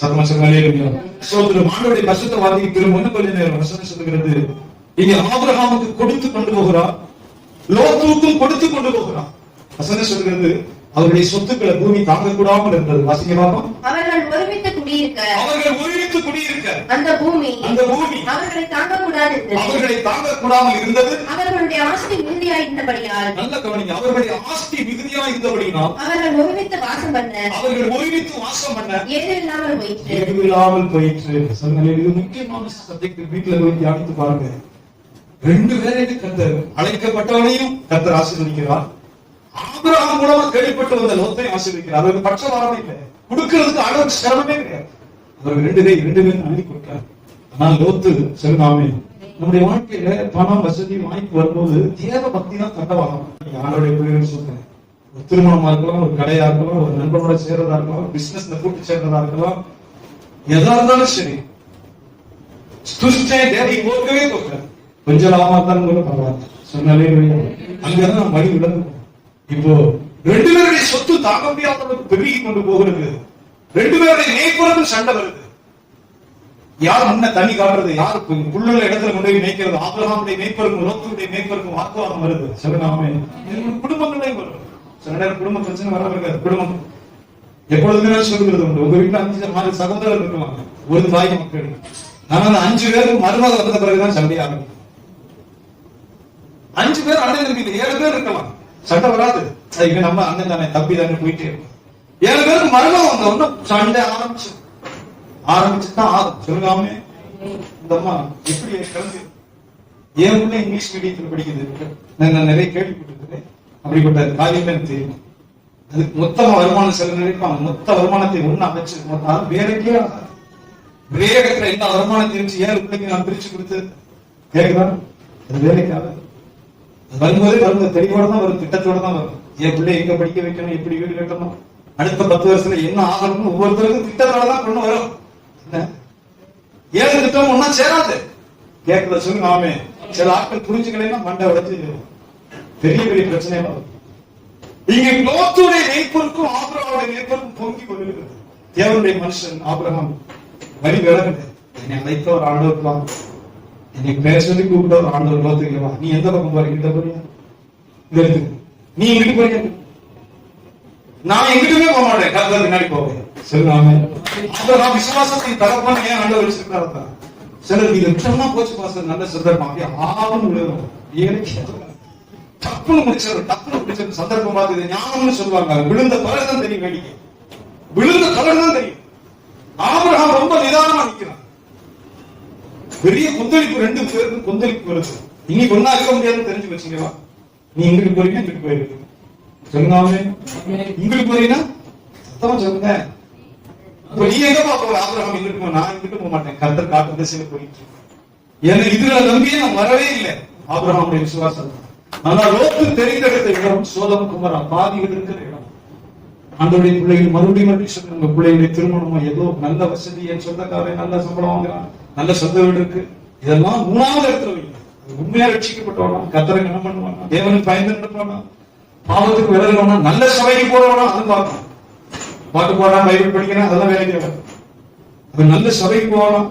ஆண்டவருடைய பரிசுத்த வார்த்தைக்கு திரும்ப கொஞ்ச நேரம் வசனம் சொல்லுகிறது. இங்க ஆபிரகாமுக்கு கொடுத்து கொண்டு போகிறார், லோத்துக்கும் கொடுத்து கொண்டு போகிறார். வசனம் சொல்கிறது, அவருடைய சொத்துக்களை பூமி தாங்கக்கூடாமல் இருந்தது. வாசிங்க பாப்போம். அவர்கள் ஒருமித்து குடியிருக்க அந்த பூமி அவர்களை தாங்கக்கூடாமல் இருந்தது. அவர்களுடைய ஆஸ்தி மிகுதியாய் இருந்தபடியால், நல்ல கவனிங்க, அவர்களுடைய ஆஸ்தி மிகுதியாய் இருந்தபடியால் அவர்கள் ஒருமித்து வாசம் பண்ண ஏது இல்லாமல் போயிற்று. இது முக்கியமான சப்ஜெக்ட். வீட்டுல போய் தியானித்து பாருங்க. 2 பேரையும் கர்த்தர், அழைக்கப்பட்டவனையும் கர்த்தர் ஆசீர்வதிக்கிறார். ஆபிரகாம் மூலமா கேள்விப்பட்டு வந்த லோத்தையும் ஆசீர்வதிக்கிறார். அவருக்கு பட்சபாரமே இல்லை, கொடுக்கிறதுக்கு அளவுக்கு சிரமமே கிடையாது. அவர் 2 பேரும் அனுப்பி கொடுக்கிறார். ஆனால் லோத்து சொல்லுவாமே, நம்முடைய வாழ்க்கையில பணம் வசதி வாய்ப்பு வரும்போது தேவ பக்தி தான் தண்டவாளம். யாருடைய பிள்ளைகள் சொல்றேன், ஒரு திருமணமா இருக்கலாம், ஒரு கடையா இருக்கலாம், ஒரு நண்பனோட சேர்றதா இருக்கலாம், ஒரு பிசினஸ்ல கூட்டு சேர்றதா இருக்கலாம், எதா இருந்தாலும் சரி, போகவே போகிறார். கொஞ்சம் லாபமா இருந்தாலும் கூட பரவாயில்ல, சொன்னாலே அங்கதான் நம்ம வழி விளங்கு. இப்போ 2 பேருடைய சொத்து தாக்க முடியாத அளவுக்கு பெருகி கொண்டு போகிறது. 2 பேருடைய மேய்ப்புறத்தில் சண்டை வருது. யார் முன்ன தண்ணி காட்டுறது, யாரு புல்லுள்ள இடத்துல கொண்டு போய் மேய்க்கிறது. ஆபிரகாமுடைய மேய்ப்பருக்கும் லோத்துடைய மேய்ப்பருக்கும் வாக்குவாதம் வருது. சொல்லுங்க. குடும்பங்களையும் வரும். சில நேரம் குடும்ப பிரச்சனை வர இருக்காது. குடும்பம் எப்பொழுதுமே சொல்லுகிறது உண்டு. உங்க வீட்டுல 5 சகோதரர் இருக்கலாம், ஒரு தாய் மக்கள். ஆனா அந்த 5 பேரும் மருமக வந்த பிறகுதான் சண்டை ஆகும். 5 பேர் அண்ணன் இருக்கு, 7 பேர் இருக்கலாம், சண்டை வராது. அதுக்கு நம்ம அண்ணன் தானே, தம்பி தானே போயிட்டே இருக்கும். 7 பேருக்கு மருமகம் வந்த ஒன்னும் சண்டை ஆரம்பிச்சுதான் ஆகும். சொல்லுங்க. இந்த அம்மா எப்படி கலந்து என் உள்ள இங்கிலீஷ் மீடியத்தில் படிக்குது. நான் நிறைய கேள்விப்பட்டிருக்கிறேன். அப்படிப்பட்ட காரியமே எனக்கு தெரியும். அதுக்கு மொத்தமா வருமானம் சில நினைப்பாங்க. மொத்த வருமானத்தை ஒண்ணா வச்சு மொத்தம் வேலைக்கே ஆகாது. ஒரே இடத்துல என்ன வருமானத்தை வச்சு 7 பிள்ளைங்க நான் பிரிச்சு கொடுத்து கேட்கிறான். அது வேலைக்கு ஆகாது. வரும்போது தெளிவோட தான் வரும், திட்டத்தோட தான் வரும். என் பிள்ளை எங்க படிக்க வைக்கணும், எப்படி வீடு கட்டணும், அடுத்த 10 வருஷத்துல என்ன ஆகணும்னு ஒவ்வொருத்தருக்கும் திட்டத்தோட தான் கொண்டு வரும். என்ன 7 திட்டம் ஒன்னா சேராது. கேட்கறத சொல்லி நாமே சில ஆட்கள் புரிஞ்சுக்கலைன்னா மண்டை உடைச்சு பெரிய பெரிய பிரச்சனை வரும். இங்க லோத்துடைய நெய்ப்பொருக்கும் ஆபிரகாமுடைய நெய்ப்பொருக்கும் பொங்கி கொண்டிருக்கிறது. தேவனுடைய மனுஷன் ஆபிரகாம் வழி விலகுது. என்னை அழைத்த ஒரு ஆண்டவர், என்னை பேர் சொல்லி கூப்பிட்ட ஒரு ஆண்டவர் லோத்துக்கு, நீ எந்த பக்கம் போறீங்க? கிட்ட போறியா? இங்க இருக்கு. நீ எங்கிட்டு போறீங்க? நான் எங்கிட்டுமே போக மாட்டேன், கர்த்தர் பின்னாடி போவேன். சொல்லாம ஆபிரகாம் விசுவாசத்தை தகப்பன ஏன் ஆண்டவர் வச்சிருக்காரு? சிலருக்கு இது சொன்னா போச்சு பாஸ்டர், நல்ல சந்தர்ப்பம் அப்படியே ஆவன்னு விழுவும். டப்புனு முடிச்சது, டப்புனு முடிச்சது சந்தர்ப்பம் பார்த்து ஞானம்னு சொல்லுவாங்க. விழுந்த பிறகுதான் தெரியும் வேடிக்கை. விழுந்த பிறகுதான் தெரியும். ஆபிரகாம் ரொம்ப நிதானமா நிக்கிறான். பெரிய கொந்தளிப்பு, 2 பேருக்கும் கொந்தளிப்பு வருது. இன்னைக்கு ஒன்னா இருக்க முடியாதுன்னு தெரிஞ்சு வச்சுங்களா? நீ இங்கிட்டு போறீங்க, இங்கிட்டு போயிருக்கு. சொல்லுங்க, இங்கிட்டு போறீங்கன்னா சத்தமா சொல்லுங்க. நீ எங்கப்பா போற? ஆபிரகாம் இங்கிட்டு போ. நான் இங்கிட்டு போக மாட்டேன், கர்த்தர் காட்டு திசையில போயிட்டு. எனக்கு இதுல நம்பியே நான் வரவே இல்லை. ஆபிரகாமுடைய விசுவாசம். ஆனா லோத்து தெரிந்தெடுத்த இடம் சோதம் குமரா, பாதிகள் இருக்கிற இடம். ஆண்டவருடைய பிள்ளைகள் மறுபடியும் சொல்லுங்க, உங்க பிள்ளைகளுடைய திருமணமா ஏதோ நல்ல வசதி, என் சொந்தக்காரன் நல்ல சம்பளம் வாங்குறான், நல்ல சொந்த வீடு இருக்கு, இதெல்லாம் 3வது இடத்துல வைங்க. உண்மையா ரட்சிக்கப்பட்டவனா, கர்த்தரை என்ன பண்ணுவானா, தேவனுக்கு பயந்து நடப்பானா, பாவத்துக்கு விலகணும்னா, நல்ல சபைக்கு போறவனா, அது பார்க்கணும். பாட்டு போனா, பைபிள் படிக்கிறேன், அதெல்லாம் வேலைக்கு வரும். அது நல்ல சபைக்கு போவானா,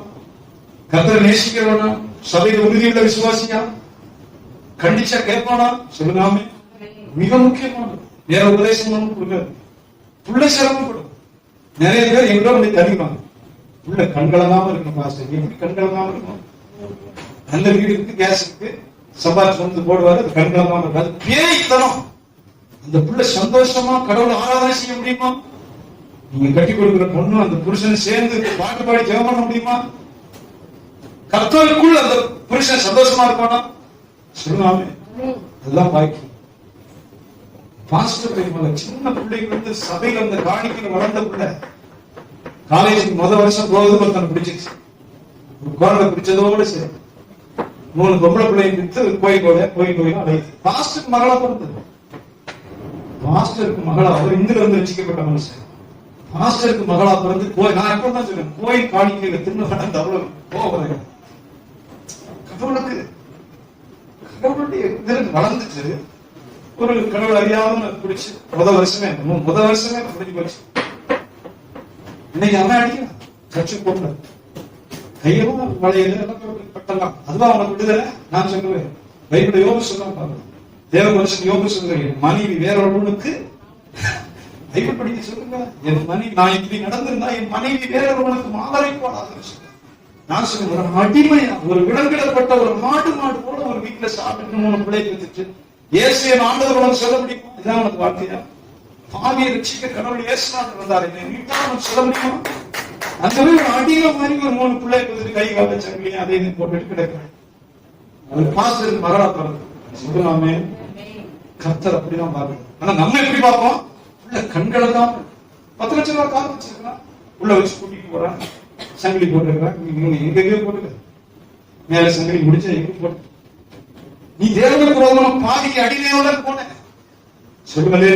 கர்த்தரை நேசிக்கிறவனா, சபையில உறுதியுள்ள விசுவாசியா, கண்டிச்சா கேட்பானா, சொல்லுங்காமே. மிக முக்கியமானது. வேற உபதேசம் கொடுக்காது. புள்ள சிரமப்படும். நிறைய பேர் எங்களோ வந்து தடிப்பாங்க. புள்ள கண்கலங்காம இருக்கணும் பாஸ்டர். எப்படி கண்கலங்காம இருக்கணும்? நல்ல வீடு இருக்கு, கேஸ் இருக்கு, சம்பாதிச்சு வந்து போடுவாரு, அது கண்கலங்காம இருக்காது. பேய்த்தனம். அந்த புள்ள சந்தோஷமா கடவுளை ஆராதனை செய்ய முடியுமா? நீங்க கட்டி கொடுக்கிற பொண்ணு அந்த புருஷன் சேர்ந்து பாட்டு பாடி ஜெபம் பண்ண முடியுமா? கர்த்தருக்குள் அந்த புருஷன் சந்தோஷமா இருப்பானா? சொல்லுவாமே. அதெல்லாம் பாக்கி பாஸ்டர் சின்ன பிள்ளைங்க வந்து சபையில அந்த காணிக்கையில வளர்ந்த பிள்ளை காலேஜுக்கு முதல் வருஷம் போகுது, ஒருத்தனை பிடிச்சிச்சு. குழந்தை பிடிச்சதோடு சரி 3 பொம்பளை பிள்ளைங்க வித்து கோயில் அடையுது. பாஸ்டருக்கு மகளா பிறந்தது. பாஸ்டருக்கு மகளா, அவர் இந்துல வந்து ரசிக்கப்பட்ட மனுஷன். பாஸ்டருக்கு மகளா பிறந்து நான் எப்பதான் சொல்றேன், கோயில் காணிக்கையில திரும்ப நடந்த அவ்வளவு போக கடவுளுடைய வளர்ந்துச்சு. ஒரு கடவுள் அறியாம பிடிச்சு முதல் வருஷமே முடிஞ்சு போச்சு. இன்னைக்கு அவன் அடிக்கிறான், கட்சி போட்டு கையெல்லாம் வளையல பட்டலாம். அதுதான் அவனுக்கு விடுதலை. நான் சொல்லுவேன், பைபிள் யோக சொல்ல தேவ மனுஷன் யோக சொல்லுவேன், மனைவி வேற ஒருவனுக்கு பைபிள் படிக்க சொல்லுங்க. என் மனைவி, நான் இப்படி நடந்திருந்தா என் மனைவி வேற ஒருவனுக்கு மாதரை போடாதுன்னு சொல்லுவேன். நான் சொல்லுவேன், ஒரு அடிமையா, ஒரு விலங்கிடப்பட்ட ஒரு மாடு போல ஒரு வீட்டுல சாப்பிட்டு 3 பிள்ளைக்கு வச்சுட்டு இயேசு ஆண்டவர் உனக்கு சொல்ல முடியுமா? இதான் உனக்கு வார்த்தையா? பாவியை ரட்சிக்க கடவுள் இயேசுதான் இருந்தாரு, சொல்ல முடியுமா? அந்த ஒரு அடிமை மாதிரி ஒரு 3 பிள்ளைக்கு வந்துட்டு கை கால சங்கிலியும் அதையும் போட்டுட்டு கிடக்கிறேன். அது பாஸ்டருக்கு மகளா பிறகு சொல்லுவாமே. கர்த்தர் அப்படிதான் பாருங்க. ஆனா நம்ம எப்படி பார்ப்போம்? உள்ள கண்களை தான் 10 லட்சம் ரூபாய் கார் வச்சிருக்கான், உள்ள வச்சு கூட்டிட்டு போறான், சங்கிலி போட்டுருக்கான். எங்கேயோ போட்டுக்க, மேல சங்கிலி முடிச்ச எங்க போட்டு நீ தேவனுக்கு ரோதனம் பாதிக்கு அடிமையோட போன சொல்லுங்களே.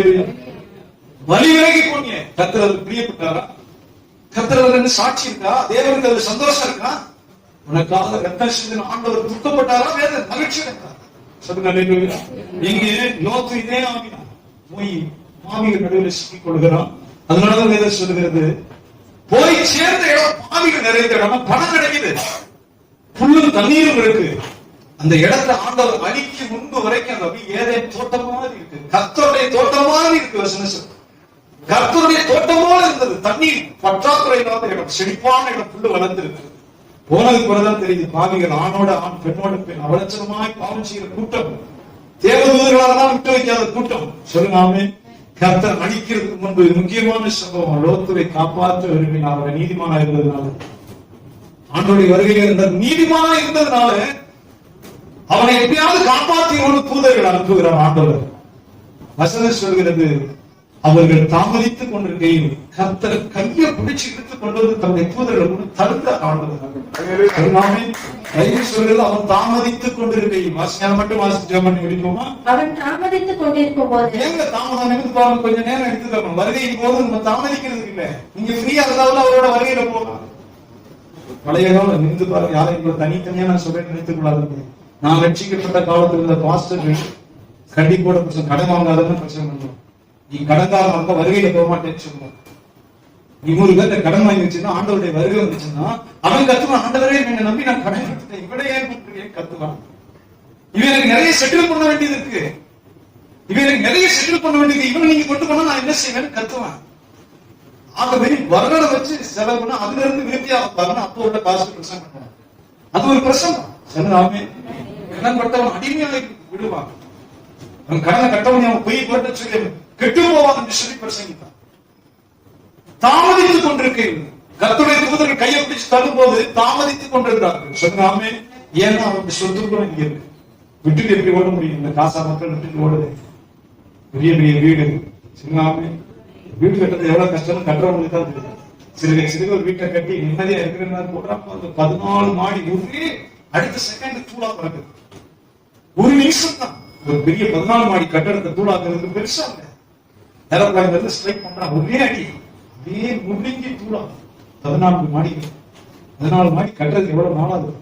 வலி விலகி போனீங்க. கர்த்தர் அதுக்கு பிரியப்பட்டாரா? கர்த்தர் அதுல சாட்சி இருக்கா? தேவனுக்கு அது சந்தோஷம் இருக்கா? உனக்காக ரத்தம் சிந்தின ஆண்டவர் துக்கப்பட்டாரா? வேற மகிழ்ச்சி இருக்கா? சொல்லுங்க. இங்கே லோத்து இதே ஆவிதான் போய் பாவிகள் நடுவில் சிக்கிக் கொள்கிறான். அதனாலதான் வேதம் சொல்லுகிறது, போய் சேர்ந்த இடம் பாவிகள் நிறைந்த இடம், பணம் கிடைக்குது, புல்லும் தண்ணீரும் இருக்கு. அந்த இடத்துல ஆண்டவர் அடிக்கு முன்பு வரைக்கும் அந்த ஏதேன் தோட்டமாக இருக்கு, கர்த்தருடைய தோட்டமாக இருக்கு. கர்த்தருடைய தோட்டமாக இருந்தது. தண்ணீர் பற்றாக்குறை இல்லாத இடம், செழிப்பான இடம், புல்லு வளர்ந்து இருக்கு. போனதுக்கு பிறகுதான் தெரியுது, பாவிகள் ஆணோட ஆண், பெண்ணோட பெண் அவலட்சணமாய் பாவம் செய்கிற கூட்டம், தேவதூதர்களால் விட்டு வைக்காத கூட்டம். சொல்லுங்க. கர்த்தர் அடிக்கிறதுக்கு முன்பு முக்கியமான சம்பவம், லோத்துவை காப்பாற்ற விரும்பினார். நீதிமானா இருந்ததுனால ஆண்டவருடைய வருகையில் இருந்த நீதிமானா இருந்ததுனால அவனை எப்படியாவது காப்பாற்றி தூதர்கள் அனுப்புகிறார் ஆண்டவர். வசனம் சொல்கிறது, அவர்கள் தாமதித்துக் கொண்டிருக்கையில் கர்த்தர் கையை பிடிச்சு இழுத்துக் கொண்டு வந்து தன்னுடைய தூதர்கள் தடுத்தார் ஆண்டவர். அவன் தாமதித்துக் கொண்டிருக்கையில் மட்டும் வாசிச்சா பண்ணி முடிப்போமா? அவன் தாமதித்துக் கொண்டிருக்கும் போது எங்க தாமதம் இருந்து பாருங்க, கொஞ்சம் நேரம் எடுத்துக்கணும். வருகையின் போது நம்ம தாமதிக்கிறதுக்கு இல்ல, நீங்க ஃப்ரீயா இருந்தாலும் அவரோட வருகையில போகலாம். பழைய காலம் நின்று பாருங்க, யாரையும் தனித்தனியா நான் சொல்ல நினைத்துக் கொள்ளாது. நான் ரட்சிக்கப்பட்ட காலத்தில் இருந்த பாஸ்டர்கள் கண்டிப்போட பிரச்சனை, கடன் வாங்காதன்னு பிரச்சனை பண்ணுவோம். நீ கடன்காரன் வந்த வருகையில போக மாட்டேன்னு சொல்லுவோம். நீ 100 பேர் கடன் வாங்கி வச்சுன்னா ஆண்டவருடைய வருகை வந்துச்சுன்னா அவன் கத்துவான், ஆண்டவரே என்னை நம்பி நான் கடன் எடுத்துட்டேன், இவட ஏன் கூப்பிட்டு கத்துவான். இவன் எனக்கு நிறைய செட்டில் பண்ண வேண்டியது இருக்கு, இவன் எனக்கு நிறைய செட்டில் பண்ண வேண்டியது, இவனை நீங்க கொண்டு போனா நான் என்ன செய்வேன்னு கத்துவான். ஆகவே வருடனை வச்சு செலவு பண்ணா அதுல இருந்து விருத்தியாக பாருங்க, அப்போ உள்ள காசு பிரச்சனை பண்ணுவான். அது ஒரு பிரச்சனை. சொல்லாமே கடன் பட்டவன் அடிமையாக விடுவான். அவன் கடனை கட்டவன் அவன் பொய் போட்டு சொல்லி கெட்டு போவான் என்று சொல்லி பிரசங்கித்தான். தாமதித்துக் கொண்டிருக்கிறது. கர்த்தருடைய தூதர்கள் கையை பிடிச்சு தள்ளும் போது தாமதித்துக் கொண்டிருக்கிறார்கள். சொல்லாமே ஏன்னா அவனுக்கு சொத்து கூட இங்க இருக்கு, விட்டுட்டு எப்படி ஓட முடியும்? இந்த காசா மக்கள் விட்டுட்டு ஓடுது. பெரிய பெரிய வீடு சொல்லாமே, வீடு கட்டுறது எவ்வளவு கஷ்டம் கட்டுறவங்களுக்கு தான் தெரியும். சிறுக ஒரு வீட்டை கட்டி நிம்மதியா இருக்கிற போடுறாங்க. 14 மாடி ஒரே அடுத்த செகண்ட் தூளா பறக்குது. ஒரு நிமிஷம் தான் ஒரு பெரிய 14 மாடி கட்டடத்தை தூளாக்குறது பெருசா இல்ல. ஏரோப்ளைன்ல இருந்து ஸ்ட்ரைக் பண்றான், ஒரே அடி அப்படியே முடிஞ்சு தூளா. 14 மாடி 14 மாடி கட்டுறது எவ்வளவு நாளாகுது,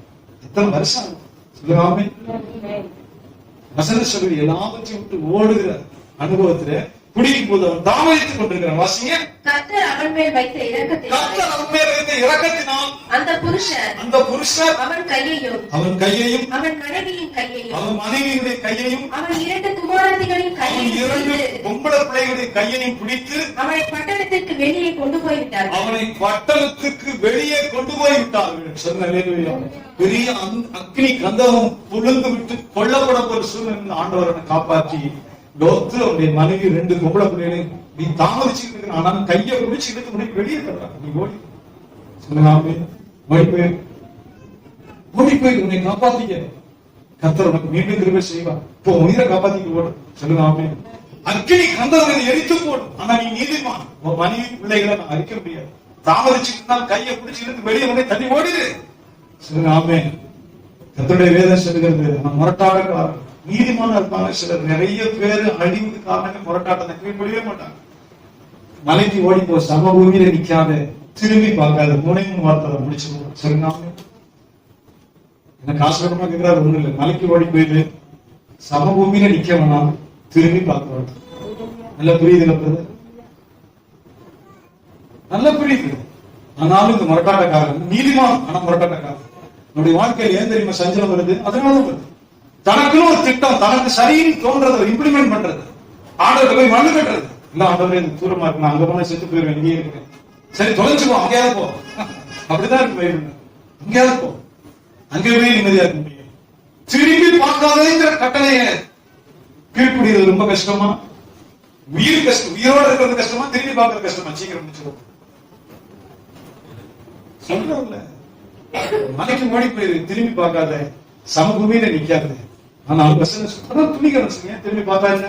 எத்தனை வருஷம் ஆகும் சொல்லாமே. வசன சொல்லி எல்லாவற்றையும் விட்டு ஓடுகிற அனுபவத்துல குடிக்கும் போது அவன் தாமதித்துக் கொண்டிருக்கிறான். வாசிங்க, கர்த்தர் அவன் மேல் வைத்த இரக்கத்தினால் அந்த புருஷன் அவன் கையையும் அவன் அவன் மனைவியின் கையையும் அவன் மனைவியுடைய கையையும் அவன் 2 குமாரத்திகளின் கையையும் 2 பொம்பளை பிள்ளைகளுடைய கையையும் பிடித்து அவனை பட்டணத்திற்கு வெளியே கொண்டு போய்விட்டார்கள். அவனை பட்டணத்துக்கு வெளியே கொண்டு போய்விட்டார்கள். சொன்ன பெரிய அக்னி கந்தகம் புழுந்து விட்டு கொல்லப்பட ஒரு சூழ்நிலை ஆண்டவரை காப்பாற்றி லோத்து அவருடைய மனைவி 2 பொம்பளை பிள்ளைகளையும் நீ தாமதிச்சுட்டு இருக்க, ஆனாலும் கையை பிடிச்சு இழுத்து முடிவு வெளியே தர்றாங்க. நீ ஓடி சொல்லாமே, ஓடி போய் உன்னை காப்பாத்திக்க கர்த்தர் உனக்கு மீண்டும் கிருபை செய்வார். இப்போ உயிரை காப்பாத்திக்க ஓடும் சொல்லுங்க. அக்கினி கந்தவனை எரித்து போடும். ஆனா நீ நீதிமான், உன் மனைவி பிள்ளைகளை நான் அழிக்க முடியாது. தாமதிச்சுட்டு கையை பிடிச்சு இழுத்து வெளியே உடனே தண்ணி ஓடிடு சொல்லுங்க. ஆமே. கர்த்தருடைய வேதம் சொல்லுகிறது, நான் முரட்டாட நீதிமான இருப்பாங்க. சிலர் நிறைய பேர் அழிவுக்கு காரணமே முரட்டாட்டத்தை கீழ்படியவே மாட்டாங்க. மலைக்கு ஓடி போ, சமபூமியில நிக்காத, திரும்பி பார்க்காத, 3 வார்த்தை முடிச்சு சொல்லுங்க. எனக்கு ஆசிரியமா கேட்கிறாரு, ஒண்ணு இல்லை, மலைக்கு ஓடி போயிட்டு சமபூமியில நிக்க வேணாம், திரும்பி பார்க்க. நல்ல புரியுது, நல்ல புரியுது. ஆனாலும் இந்த முரட்டாட்டக்காரன் நீதிமான், ஆனா முரட்டாட்டக்காரன். நம்முடைய வாழ்க்கையில் ஏன் தெரியுமா சஞ்சலம் வருது? அதனால வருது. தனக்குன்னு ஒரு திட்டம், தனக்கு சரின்னு தோன்றதை இம்ப்ளிமெண்ட் பண்றது, ஆண்டவர்கிட்ட போய் மண்ணு கட்டுறது. இல்ல ஆண்டவரே தூரமா இருக்கு, நான் அங்க போனா செத்து போயிருவேன், இங்கே இருக்கேன், சரி தொலைச்சுக்கோ, அங்கேயாவது போ. அப்படிதான் இருக்கு பைபிள். அங்கேயாவது போ, அங்கே போய் நிம்மதியா இருக்க முடியும். திரும்பி பார்க்காதேங்கிற கட்டளைய கீழ்படிறது ரொம்ப கஷ்டமா? உயிர் கஷ்டம், உயிரோட இருக்கிறது கஷ்டமா, திரும்பி பார்க்கறது கஷ்டமா? சீக்கிரம் முடிச்சிடும் சொல்றோம்ல. மலைக்கு ஓடி போயிரு, திரும்பி பார்க்காத, சமபூமியில நிக்காது. ஆனா துணிக்கிறேன், திரும்பி பார்த்தா என்ன?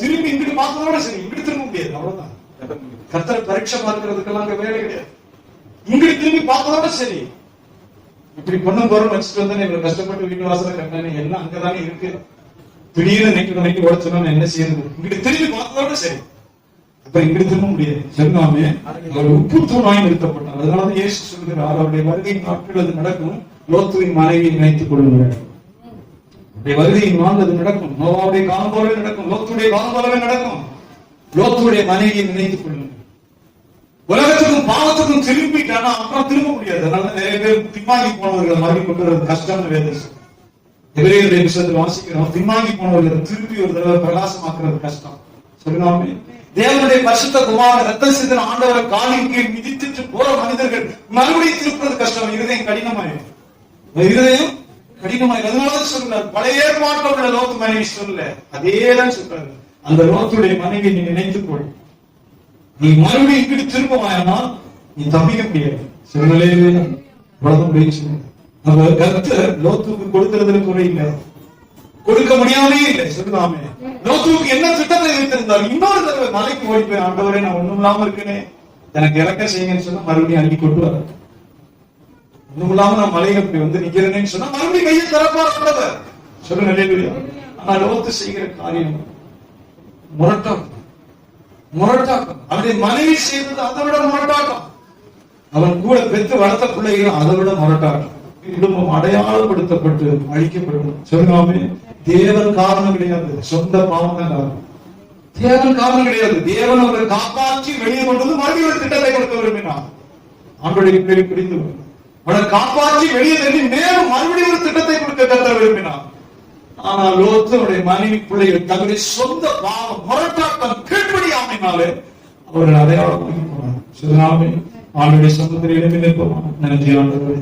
திரும்பி இங்கிட்டு பார்த்ததோட சரி, இங்கிட்டு திரும்ப முடியாது, அவ்வளவுதான். கர்த்தரை பரீட்சை பார்க்கிறதுக்கெல்லாம் அங்க வேலை கிடையாது. இங்கிட்டு திரும்பி பார்த்ததோட சரி. இப்படி பொண்ணு போறோம் வச்சுட்டு வந்தேன், இவ்வளவு கஷ்டப்பட்டு வீட்டு வாசல கட்டினேன், எல்லாம் அங்கதானே இருக்கு. திடீர்னு நைட்டு ஓட சொன்னா என்ன செய்யறது? இங்கிட்டு திரும்பி பார்த்ததோட சரி. அப்ப இங்கிட்டு திரும்ப முடியாது. சொல்லாமே அவர் உப்பு தூணாய் நிறுத்தப்பட்டார். அதனாலதான் இயேசு சொல்கிறார், அவருடைய வருகை நாட்கள் அது நடக்கும், லோத்துவின் மனைவியை நினைத்துக் கொள்ளுங்கள். வருகையின் நாள் அது நடக்கும், நோவாவுடைய காலம் போலவே நடக்கும், லோத்துடைய காலம் போலவே நடக்கும். லோத்துடைய மனைவியை நினைத்துக் கொள்ளுங்கள். உலகத்துக்கும் பாவத்துக்கும் திரும்பிட்டானா அப்புறம் திரும்ப முடியாது. அதனால நிறைய பேர் பின்வாங்கி போனவர்களை மறுபடி கொண்டு வரது கஷ்டம்னு வேதம். எபிரேயருடைய புத்தகத்தில் வாசிக்கிறோம், பின்வாங்கி போனவர்களை திருப்பி ஒரு தடவை பிரகாசமாக்குறது கஷ்டம். சொல்லாமே தேவனுடைய பரிசுத்த குமாரன் ரத்தம் சிந்தின ஆண்டவரை காலின் கீழ் மிதித்துட்டு போற மனிதர்கள் மறுபடியும் திருப்பது கஷ்டம். இருதயம் கடினமாயிடும், இருதயம் கடினமாயிடும். அதனாலதான் சொல்றாரு, பழைய ஏற்பாட்டில் உள்ள லோத்து மனைவி சொல்லல, அதேதான் சொல்றாரு. அந்த லோத்துடைய மனைவி நீ நினைத்துக் கொள், நீ மறுபடியும் இங்கிட்டு திரும்பமாயானால் நீ தப்பிக்க முடியாது. சிறுநிலையிலே உலகம் பேச்சு அவ கர்த்தர் லோத்துக்கு கொடுக்கிறதுல குறையில்லை, கொடுக்க முடியாமே இல்லை. சொல்லாமே லோத்துக்கு என்ன திட்டத்தை வைத்திருந்தார்? இன்னொரு தடவை மலைக்கு ஓடி போய், ஆண்டவரே நான் ஒண்ணும் இல்லாம இருக்கேனே, எனக்கு இறக்க செய்யுங்கன்னு சொன்னா மறுபடியும் அள்ளி கொண்டு வர. ஒண்ணும் இல்லாம நான் மலையில போய் வந்து நிக்கிறேன்னு சொன்னா மறுபடியும் கையை திறப்பா சொல்ல நிலையில. ஆனா லோத்து செய்கிற காரியம் முரட்டாக்கம். அவருடைய மனைவி செய்தது அதை விட முரட்டாக்கம். அவன் கூட பெற்று வளர்த்த பிள்ளைகள் அதை விட முரட்டாக்கம். குடும்பம் அடையாளப்படுத்தப்பட்டு அழிக்கப்படும். சொல்லாமே தேவன் காரணம் கிடையாது, சொந்த பாவம் தான் காரணம். தேவன் காரணம் கிடையாது. தேவன் அவரை காப்பாற்றி வெளியே கொண்டு வந்து மறுபடியும் ஒரு திட்டத்தை கொடுக்க விரும்பினார். ஆண்டுடைய பேரை புரிந்து அவனை காப்பாற்றி வெளியே தள்ளி மேலும் மறுபடியும் ஒரு திட்டத்தை கொடுக்க கத்த விரும்பினார். ஆனால் லோத்து அவருடைய மனைவி பிள்ளைகள் தங்களுடைய சொந்த பாவம் முரட்டாட்டம் கீழ்ப்படியாமையினாலே அவர்கள் அடையாளம் போனார். சொல்லாமே ஆண்டுடைய சொந்தத்தில் இடமே நிற்போமா? நன்றி ஆண்டவரே.